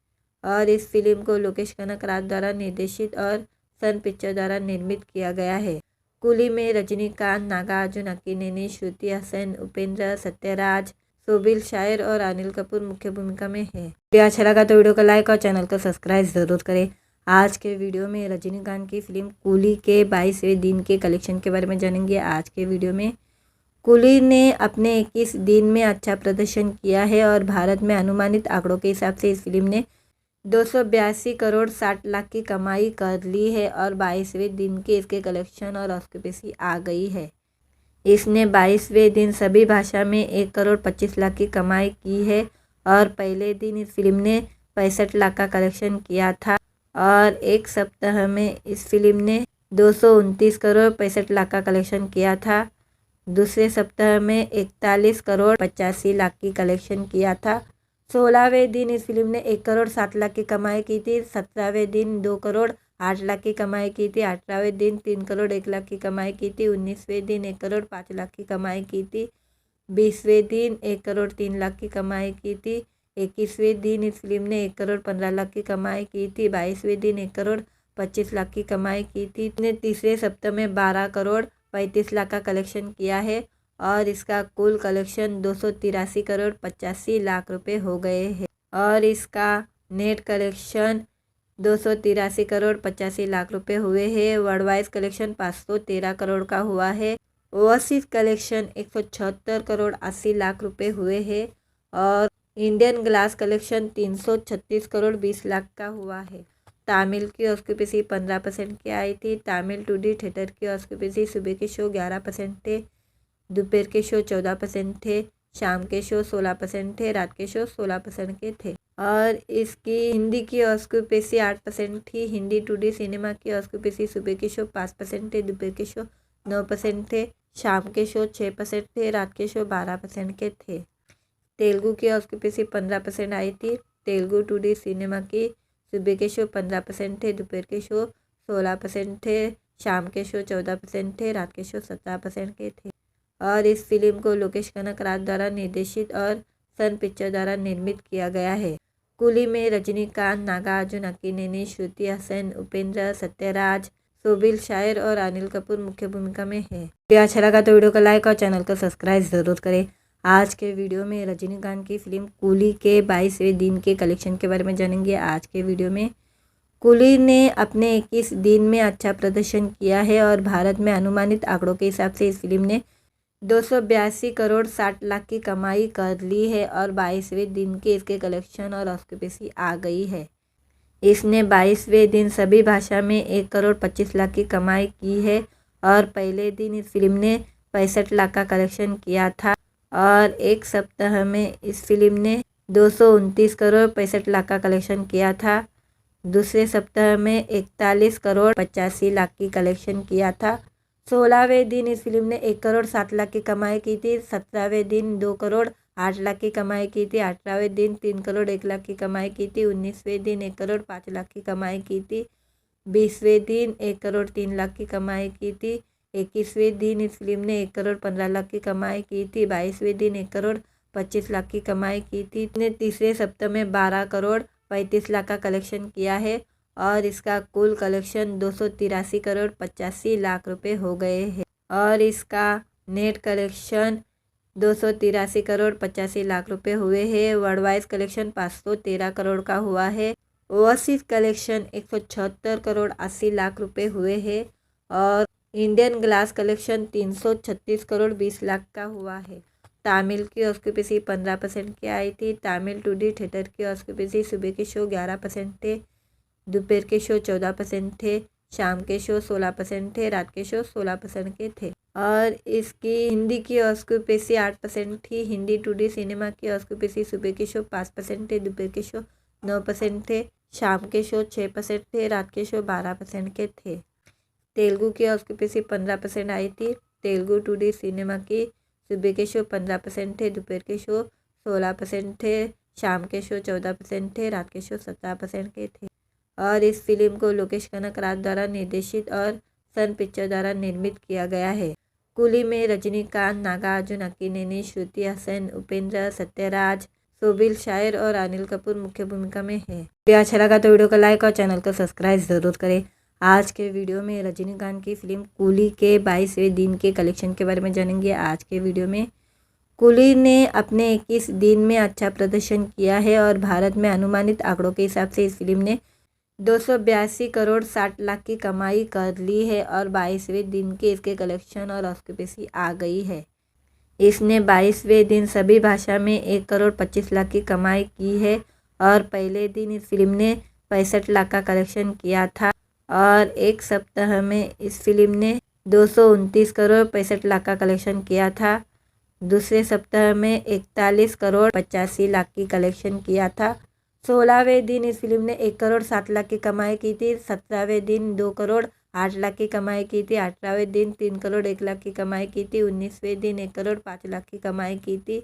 और इस फिल्म को लोकेश कनकराज द्वारा निर्देशित और सन पिक्चर द्वारा निर्मित किया गया है। कूली में रजनीकांत, नागार्जुन अक्किनेनी, श्रुति हसन, उपेंद्र, सत्यराज, सोबिल शायर और अनिल कपूर मुख्य भूमिका में है। वीडियो अच्छा लगा तो वीडियो को लाइक और चैनल को सब्सक्राइब जरूर करें। आज के वीडियो में रजनीकांत की फिल्म कूली के 22वें दिन के कलेक्शन के बारे में जानेंगे। आज के वीडियो में कूली ने अपने 21 दिन में अच्छा प्रदर्शन किया है और भारत में अनुमानित आंकड़ों के हिसाब से इस फिल्म ने 282 करोड़ 60 लाख की कमाई कर ली है और 22वें दिन के इसके कलेक्शन और ऑस्कुपेसी आ गई है। इसने 22वें दिन सभी भाषा में 1 करोड़ 25 लाख की कमाई की है और पहले दिन इस फिल्म ने 65 लाख का कलेक्शन किया था और एक सप्ताह में इस फिल्म ने 229 करोड़ 65 लाख का कलेक्शन किया था। दूसरे सप्ताह में 41 करोड़ 85 लाख की कलेक्शन किया था। 16वें दिन इस फिल्म ने 1 करोड़ 7 लाख की कमाई की थी। 17वें दिन 2 करोड़ 8 लाख की कमाई की थी। 18वें दिन 3 करोड़ 1 लाख की कमाई की थी। 19वें दिन 1 करोड़ 5 लाख की कमाई की थी। 20वें दिन 1 करोड़ 3 लाख की कमाई की थी। 21वें दिन इस फिल्म ने 1 करोड़ 15 लाख की कमाई की थी। 22वें दिन 1 करोड़ 25 लाख की कमाई की थी। इसने तीसरे सप्ताह में 12 करोड़ 35 लाख का कलेक्शन किया है और इसका कुल कलेक्शन 283 करोड़ 85 लाख रुपए हो गए हैं और इसका नेट कलेक्शन 283 करोड़ 85 लाख रुपए हुए हैं। वर्ल्ड वाइज कलेक्शन 513 करोड़ का हुआ है। ओवरसीज कलेक्शन 176 करोड़ 80 लाख रुपए हुए हैं और Indian glass collection 336 crore 20 lakh का हुआ है। तमिल की ऑस्कुपेसी 15% की आई थी। तमिल टुडे थिएटर की ऑस्कुपेसी सुबह के शो 11% थे, दोपहर के शो 14% थे, शाम के शो 16% थे, रात के शो 16% के थे। और इसकी हिंदी की ऑस्कुपेसी 8% थी। हिंदी टुडे सिनेमा की ऑस्कुपेसी सुबह के शो 5% थे, दोपहर के शो 9% थे, शाम के शो 6% थे, रात के शो 12% के थे। तेलुगु की ऑस्कुपेसी 15% आई थी। तेलुगु टुडे सिनेमा की सुबह के शो 15% थे, दोपहर के शो 16% थे, शाम के शो 14% थे, रात के शो 17% के थे। और इस फिल्म को लोकेश कनकराज द्वारा निर्देशित और सन पिक्चर द्वारा निर्मित किया गया है। कूली में रजनीकांत, नागार्जुन अक्किनेनी, श्रुति हसन, उपेंद्र, सत्यराज, सोबिल शायर और अनिल कपूर मुख्य भूमिका में है। वीडियो अच्छा लगा तो वीडियो को लाइक और चैनल को सब्सक्राइब जरूर करें। आज के वीडियो में रजनीकांत की फिल्म कूली के 22वें दिन के कलेक्शन के बारे में जानेंगे। आज के वीडियो में कूली ने अपने 21 दिन में अच्छा प्रदर्शन किया है और भारत में अनुमानित आंकड़ों के हिसाब से इस फिल्म ने 282 करोड़ 60 लाख की कमाई कर ली है और 22वें दिन के इसके कलेक्शन और ऑस्कुपेसी आ गई है। इसने 22वें दिन सभी भाषा में 1 करोड़ 25 लाख की कमाई की है और पहले दिन इस फिल्म ने 65 लाख का कलेक्शन किया था और एक सप्ताह में इस फिल्म ने 229 करोड़ 65 लाख का कलेक्शन किया था। दूसरे सप्ताह में 41 करोड़ 85 लाख की कलेक्शन किया था। 16वें दिन इस फिल्म ने 1 करोड़ 7 लाख की कमाई की थी। 17वें दिन 2 करोड़ 8 लाख की कमाई की थी। 18वें दिन 3 करोड़ 1 लाख की कमाई की थी। 19वें दिन 1 करोड़ 5 लाख की कमाई की थी। 20वें दिन 1 करोड़ 3 लाख की कमाई की थी। 21वें दिन इस फिल्म ने 1 करोड़ 15 लाख की कमाई की थी। 22वें दिन 1 करोड़ 25 लाख की कमाई की थी। इसने तीसरे सप्ताह में 12 करोड़ 35 लाख का कलेक्शन किया है और इसका कुल कलेक्शन 283 करोड़ 85 लाख रुपए हो गए हैं और इसका नेट कलेक्शन 283 करोड़ 85 लाख रुपए हुए हैं। वर्ल्ड वाइज कलेक्शन 513 करोड़ का हुआ है। ओवरसीज कलेक्शन 176 करोड़ 80 लाख रुपए हुए हैं और Indian glass collection 336 crore 20 lakh का हुआ है। तमिल की ऑस्कुपेसी 15% की आई थी। तमिल टुडे थिएटर की ऑस्कुपेसी सुबह के शो 11% थे, दोपहर के शो 14% थे, शाम के शो 16% थे, रात के शो 16% के थे। और इसकी हिंदी की ऑस्कुपेसी 8% थी। हिंदी टुडे सिनेमा की ऑस्कुपेसी सुबह के शो 5% थे, दोपहर के शो 9% थे, शाम के शो 6% थे, रात के शो 12% के थे। तेलुगु की ऑक्यूपेंसी 15% आई थी। तेलुगु टुडे सिनेमा की सुबह के शो 15% थे, दोपहर के शो 16% थे, शाम के शो 14% थे, रात के शो 17% के थे। और इस फिल्म को लोकेश कनकराज द्वारा निर्देशित और सन पिक्चर द्वारा निर्मित किया गया है। कूली में रजनीकांत, नागार्जुन, अक्किनेनी, श्रुति हसन, उपेंद्र, सत्यराज, सोबिल शायर और अनिल कपूर मुख्य भूमिका में है। वीडियो अच्छा लगा तो वीडियो को लाइक और चैनल को सब्सक्राइब जरूर करें। आज के वीडियो में रजनीकांत की फिल्म कूली के 22वें दिन के कलेक्शन के बारे में जानेंगे। आज के वीडियो में कूली ने अपने 21 दिन में अच्छा प्रदर्शन किया है और भारत में अनुमानित आंकड़ों के हिसाब से इस फिल्म ने 282 करोड़ 60 लाख की कमाई कर ली है और 22वें दिन के इसके कलेक्शन और ऑक्यूपेंसी आ गई है। इसने 22वें दिन सभी भाषा में 1 करोड़ 25 लाख की कमाई की है और पहले दिन इस फिल्म ने 65 लाख का कलेक्शन किया था और एक सप्ताह में इस फिल्म ने 229 करोड़ 65 लाख का कलेक्शन किया था। दूसरे सप्ताह में 41 करोड़ 85 लाख की कलेक्शन किया था। 16वें दिन इस फिल्म ने 1 करोड़ 7 लाख की कमाई की थी। 17वें दिन 2 करोड़ 8 लाख की कमाई की थी। 18वें दिन 3 करोड़ 1 लाख की कमाई की थी। 19वें दिन 1 करोड़ 5 लाख की कमाई की थी।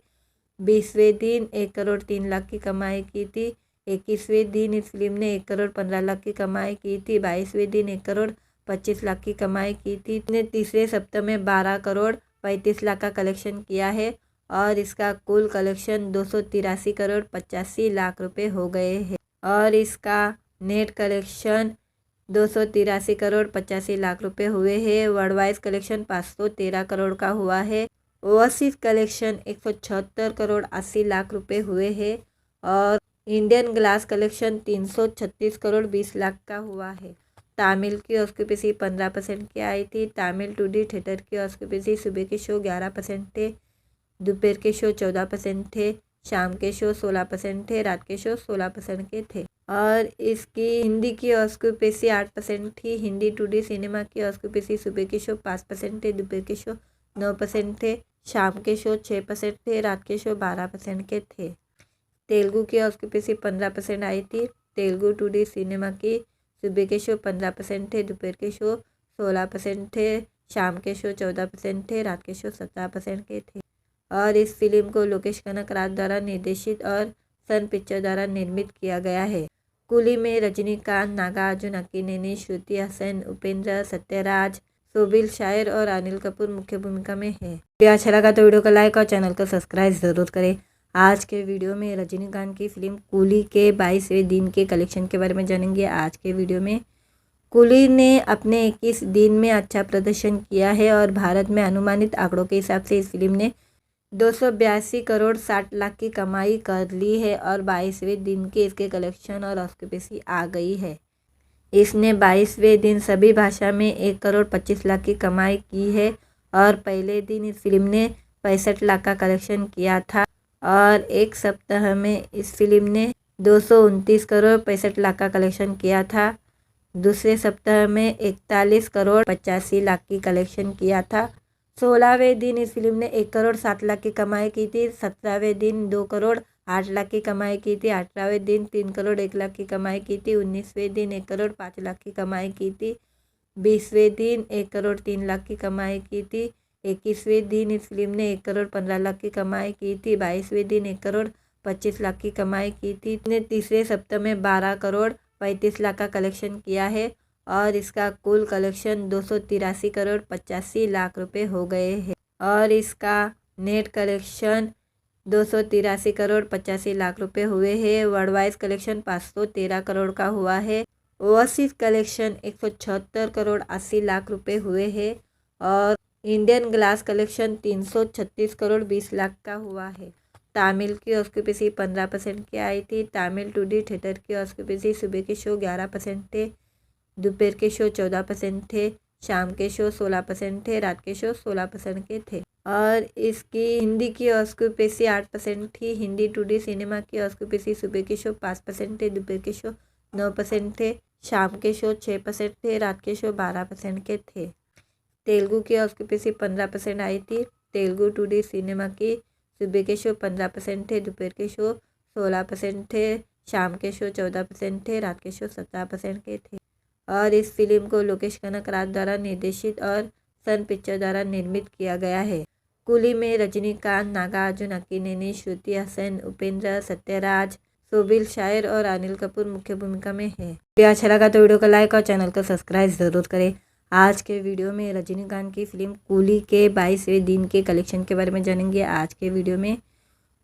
20वें दिन 1 करोड़ 3 लाख की कमाई की थी। 21वें दिन इस फिल्म ने 1 करोड़ 15 लाख की कमाई की थी। 22वें दिन 1 करोड़ 25 लाख की कमाई की थी। इसने तीसरे सप्ताह में 12 करोड़ 35 लाख का कलेक्शन किया है और इसका कुल कलेक्शन 283 करोड़ 85 लाख रुपए हो गए हैं और इसका नेट कलेक्शन 283 करोड़ 85 लाख रुपए हुए हैं। वर्ल्ड वाइज कलेक्शन 513 करोड़ का हुआ है। ओवरसीज कलेक्शन 176 करोड़ 80 लाख रुपए हुए हैं और Indian glass collection 336 crore 20 lakh का हुआ है। तमिल की ऑक्यूपेंसी 15% की आई थी। तमिल टूडी थिएटर की ऑक्यूपेंसी सुबह के शो 11% थे, दोपहर के शो 14% थे, शाम के शो 16% थे, रात के शो 16% के थे। और इसकी हिंदी की ऑक्यूपेंसी 8% थी। हिंदी टूडी सिनेमा की ऑक्यूपेंसी सुबह के शो 5% थे, दोपहर के शो 9% थे, शाम के शो 6% थे, रात के शो 12% के थे। तेलुगु की ऑक्यूपेंसी 15% आई थी। तेलुगु टूडी सिनेमा की सुबह के शो 15% थे, दोपहर के शो 16% थे, शाम के शो 14% थे, रात के शो 17% के थे। और इस फिल्म को लोकेश कनकराज द्वारा निर्देशित और सन पिक्चर द्वारा निर्मित किया गया है। कूली में रजनीकांत, नागार्जुन, अक्किनेनी, श्रुति हसन, उपेंद्र, सत्यराज, सोबिल शायर और अनिल कपूर मुख्य भूमिका में है। वीडियो अच्छा लगा तो वीडियो को लाइक और चैनल को सब्सक्राइब जरूर करें। आज के वीडियो में रजनीकांत की फिल्म कूली के 22वें दिन के कलेक्शन के बारे में जानेंगे। आज के वीडियो में कूली ने अपने 21 दिन में अच्छा प्रदर्शन किया है और भारत में अनुमानित आंकड़ों के हिसाब से इस फिल्म ने 282 करोड़ 60 लाख की कमाई कर ली है और 22वें दिन के इसके कलेक्शन और ऑक्यूपेंसी आ गई है। इसने 22वें दिन सभी भाषा में 1 करोड़ 25 लाख की कमाई की है और पहले दिन इस फिल्म ने 65 लाख का कलेक्शन किया था और एक सप्ताह में इस फिल्म ने 229 करोड़ 65 लाख का कलेक्शन किया था। दूसरे सप्ताह में 41 करोड़ 85 लाख की कलेक्शन किया था। 16वें दिन इस फिल्म ने 1 करोड़ 7 लाख की कमाई की थी। 17वें दिन 2 करोड़ 8 लाख की कमाई की थी। 18वें दिन 3 करोड़ 1 लाख की कमाई की थी। 19वें दिन 1 करोड़ 5 लाख की कमाई की थी। 20वें दिन 1 करोड़ 3 लाख की कमाई की थी। 21वें दिन इस फिल्म ने 1 करोड़ 15 लाख की कमाई की थी। 22वें दिन 1 करोड़ 25 लाख की कमाई की थी। इसने तीसरे सप्ताह में 12 करोड़ 35 लाख का कलेक्शन किया है और इसका कुल कलेक्शन 283 करोड़ 85 लाख रुपए हो गए हैं और इसका नेट कलेक्शन 283 करोड़ 85 लाख रुपए हुए हैं। वर्ल्ड वाइज कलेक्शन 513 करोड़ का हुआ है। ओवरसीज कलेक्शन 176 करोड़ 80 लाख रुपए हुए हैं और Indian glass collection 336 crore 20 lakh का हुआ है। तमिल की ऑक्यूपेंसी 15% की आई थी। तमिल टूडी थिएटर की ऑक्यूपेंसी सुबह के शो 11% थे, दोपहर के शो 14% थे, शाम के शो 16% थे, रात के शो 16% के थे। और इसकी हिंदी की ऑक्यूपेंसी 8% थी। हिंदी टूडी सिनेमा की ऑक्यूपेंसी सुबह के शो 5% थे, दोपहर के शो 9% थे, शाम के शो 6% थे, रात के शो 12% के थे। तेलुगु की ऑक्यूपेंसी 15% आई थी। तेलुगु टूडी सिनेमा की सुबह के शो 15% थे, दोपहर के शो 16% थे, शाम के शो 14% थे, रात के शो 17% के थे। और इस फिल्म को लोकेश कनकराज द्वारा निर्देशित और सन पिक्चर द्वारा निर्मित किया गया है। कूली में रजनीकांत, नागार्जुन अक्किनेनी, श्रुति हसन, उपेंद्र, सत्यराज, सोबिल शायर और अनिल कपूर मुख्य भूमिका में है। वीडियो अच्छा लगा तो वीडियो को लाइक और चैनल को सब्सक्राइब जरूर करें। आज के वीडियो में रजनीकांत की फिल्म कूली के 22वें दिन के कलेक्शन के बारे में जानेंगे। आज के वीडियो में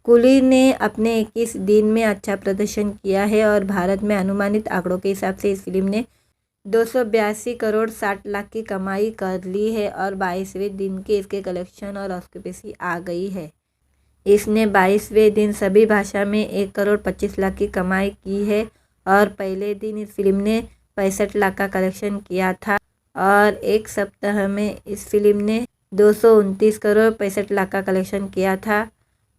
कूली ने अपने 21 दिन में अच्छा प्रदर्शन किया है और भारत में अनुमानित आंकड़ों के हिसाब से इस फिल्म ने 282 करोड़ 60 लाख की कमाई कर ली है और 22वें दिन के इसके कलेक्शन और ऑक्यूपेंसी आ गई है। इसने 22वें दिन सभी भाषा में 1 करोड़ 25 लाख की कमाई की है और पहले दिन इस फिल्म ने 65 लाख का कलेक्शन किया था और एक सप्ताह में इस फिल्म ने 229 करोड़ 65 लाख का कलेक्शन किया था।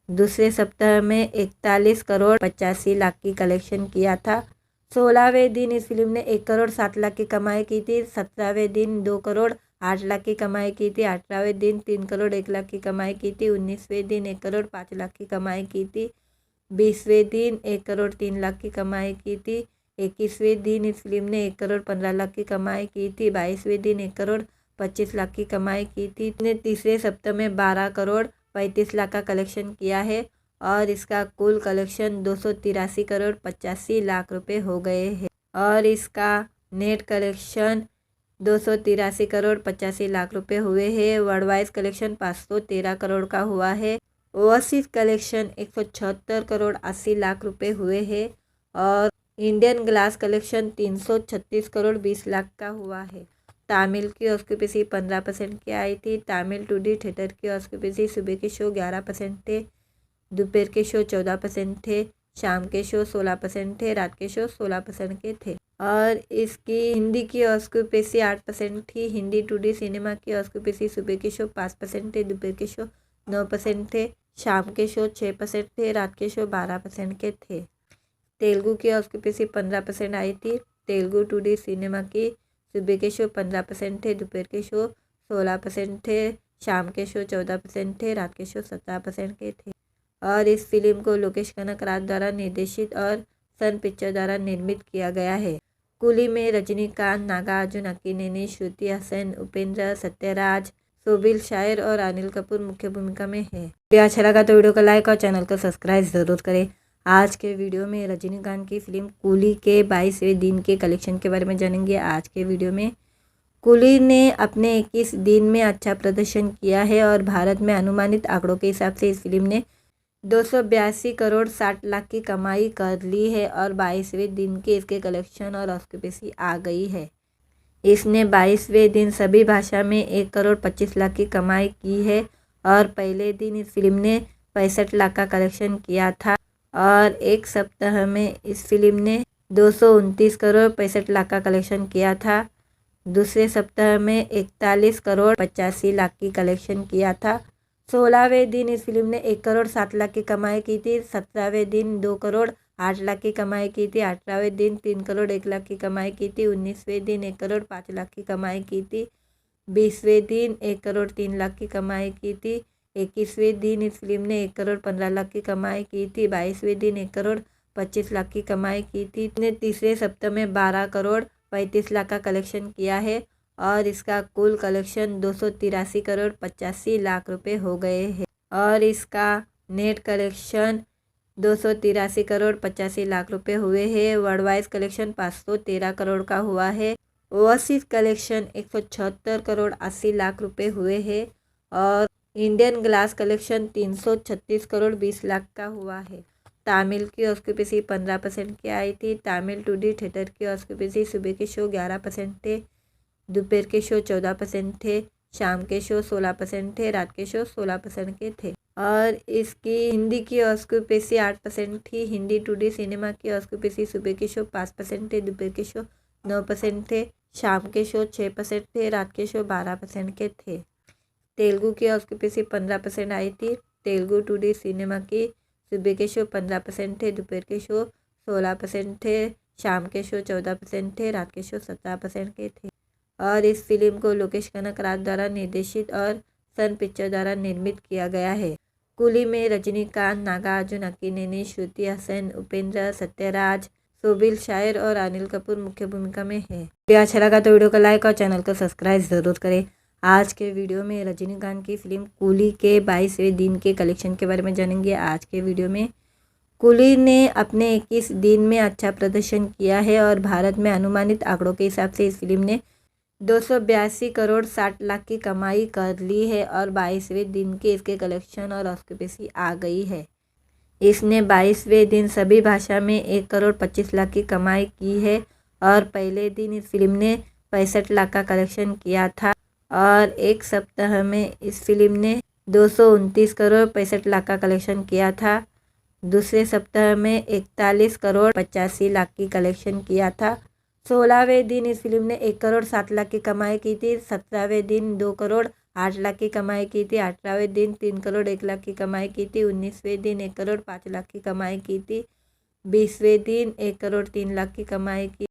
दूसरे सप्ताह में 41 करोड़ 85 लाख की कलेक्शन किया था। 16वें दिन इस फिल्म ने 1 करोड़ 7 लाख की कमाई की थी। 17वें दिन 2 करोड़ 8 लाख की कमाई की थी। 18वें दिन 3 करोड़ 1 लाख की कमाई की थी। 19वें दिन 1 करोड़ 5 लाख की कमाई की थी। 20वें दिन 1 करोड़ 3 लाख की कमाई की थी। 21वें दिन इस फिल्म ने 1 करोड़ 15 लाख की कमाई की थी। 22वें दिन 1 करोड़ 25 लाख की कमाई की थी। इसने तीसरे सप्ताह में 12 करोड़ 35 लाख का कलेक्शन किया है और इसका कुल कलेक्शन 283 करोड़ 85 लाख रुपए हो गए हैं और इसका नेट कलेक्शन 283 करोड़ 85 लाख रुपए हुए हैं। वर्ल्ड वाइज कलेक्शन 513 करोड़ का हुआ है। ओवरसीज कलेक्शन 176 करोड़ 80 लाख रुपए हुए हैं और Indian glass collection 336 crore 20 lakh का हुआ है। तमिल की ऑक्यूपेंसी 15% की आई थी। तमिल 2D थिएटर की ऑक्यूपेंसी सुबह के शो 11% थे, दोपहर के शो 14% थे, शाम के शो 16% थे, रात के शो 16% के थे और इसकी हिंदी की ऑक्यूपेंसी 8% थी। हिंदी 2D सिनेमा की ऑक्यूपेंसी सुबह के शो 5% थे, दोपहर के शो 9% थे, शाम के शो 6% थे, रात के शो 12% के थे। तेलुगु की ऑक्यूपेंसी 15% आई थी। तेलुगु 2D सिनेमा की सुबह के शो 15% थे, दोपहर के शो 16% थे, शाम के शो 14% थे, रात के शो 17% के थे और इस फिल्म को लोकेश कनकराज द्वारा निर्देशित और सन पिक्चर द्वारा निर्मित किया गया है। कूली में रजनीकांत, नागार्जुन अक्किनेनी, श्रुति हसन, उपेंद्र, सत्यराज, सोबिल शायर और अनिल कपूर मुख्य भूमिका में है। वीडियो अच्छा लगा तो वीडियो को लाइक और चैनल को सब्सक्राइब जरूर करें। आज के वीडियो में रजनीकांत की फिल्म कूली के 22वें दिन के कलेक्शन के बारे में जानेंगे। आज के वीडियो में कूली ने अपने 21 दिन में अच्छा प्रदर्शन किया है और भारत में अनुमानित आंकड़ों के हिसाब से इस फिल्म ने 282 करोड़ 60 लाख की कमाई कर ली है और 22वें दिन के इसके कलेक्शन और ऑक्यूपेंसी आ गई है। इसने 22वें दिन सभी भाषा में 1 करोड़ 25 लाख की कमाई की है और पहले दिन इस फिल्म ने 65 लाख का कलेक्शन किया था और एक सप्ताह में इस फिल्म ने 229 करोड़ 65 लाख का कलेक्शन किया था। दूसरे सप्ताह में 41 करोड़ 85 लाख की कलेक्शन किया था। 16वें दिन इस फिल्म ने 1 करोड़ 7 लाख की कमाई की थी। 17वें दिन 2 करोड़ 8 लाख की कमाई की थी। 18वें दिन 3 करोड़ 1 लाख की कमाई की थी। 19वें दिन 1 करोड़ 5 लाख की कमाई की थी। 20वें दिन 1 करोड़ 3 लाख की कमाई की थी। 21वें दिन इस फिल्म ने 1 करोड़ 15 लाख की कमाई की थी। 22वें दिन 1 करोड़ 25 लाख की कमाई की थी। इसने तीसरे सप्ताह में 12 करोड़ 35 लाख का कलेक्शन किया है और इसका कुल कलेक्शन 283 करोड़ 85 लाख रुपए हो गए हैं और इसका नेट कलेक्शन 283 करोड़ 85 लाख रुपए हुए हैं। वर्ल्ड वाइज कलेक्शन 513 करोड़ का हुआ है। ओवरसीज कलेक्शन 176 करोड़ 80 लाख रुपए हुए हैं और Indian glass collection 336 crore 20 lakh का हुआ है। तमिल की ऑक्यूपेंसी 15% की आई थी। तमिल 2D थिएटर की ऑक्यूपेंसी सुबह के शो 11% थे, दोपहर के शो 14% थे, शाम के शो 16% थे, रात के शो 16% के थे और इसकी हिंदी की ऑक्यूपेंसी 8% थी। हिंदी 2D सिनेमा की ऑक्यूपेंसी सुबह के शो 5% थे, दोपहर के शो 9% थे, शाम के शो 6% थे, रात के शो 12% के थे। तेलुगु की ऑक्यूपेंसी 15% आई थी। तेलुगु 2D सिनेमा की सुबह के शो 15% थे, दोपहर के शो 16% थे, शाम के शो 14% थे, रात के शो 17% के थे और इस फिल्म को लोकेश कनकराज द्वारा निर्देशित और सन पिक्चर द्वारा निर्मित किया गया है। कूली में रजनीकांत, नागार्जुन अक्किनेनी, श्रुति हसन, उपेंद्र, सत्यराज, सोबिल शायर और अनिल कपूर मुख्य भूमिका में है। वीडियो अच्छा लगा तो वीडियो को लाइक और चैनल को सब्सक्राइब ज़रूर करें। आज के वीडियो में रजनीकांत की फिल्म कूली के 22वें दिन के कलेक्शन के बारे में जानेंगे। आज के वीडियो में कूली ने अपने 21 दिन में अच्छा प्रदर्शन किया है और भारत में अनुमानित आंकड़ों के हिसाब से इस फिल्म ने 282 करोड़ 60 लाख की कमाई कर ली है और 22वें दिन के इसके कलेक्शन और ऑक्यूपेंसी आ गई है। इसने 22वें दिन सभी भाषा में 1 करोड़ 25 लाख की कमाई की है और पहले दिन इस फिल्म ने 65 लाख का कलेक्शन किया था और एक सप्ताह में इस फिल्म ने 229 करोड़ 65 लाख का कलेक्शन किया था। दूसरे सप्ताह में 41 करोड़ 85 लाख की कलेक्शन किया था। 16वें दिन इस फिल्म ने 1 करोड़ 7 लाख की कमाई की थी। 17वें दिन 2 करोड़ 8 लाख की कमाई की थी। 18वें दिन 3 करोड़ 1 लाख की कमाई की थी। 19वें दिन 1 करोड़ 5 लाख की कमाई की थी। 20वें दिन 1 करोड़ 3 लाख की कमाई की।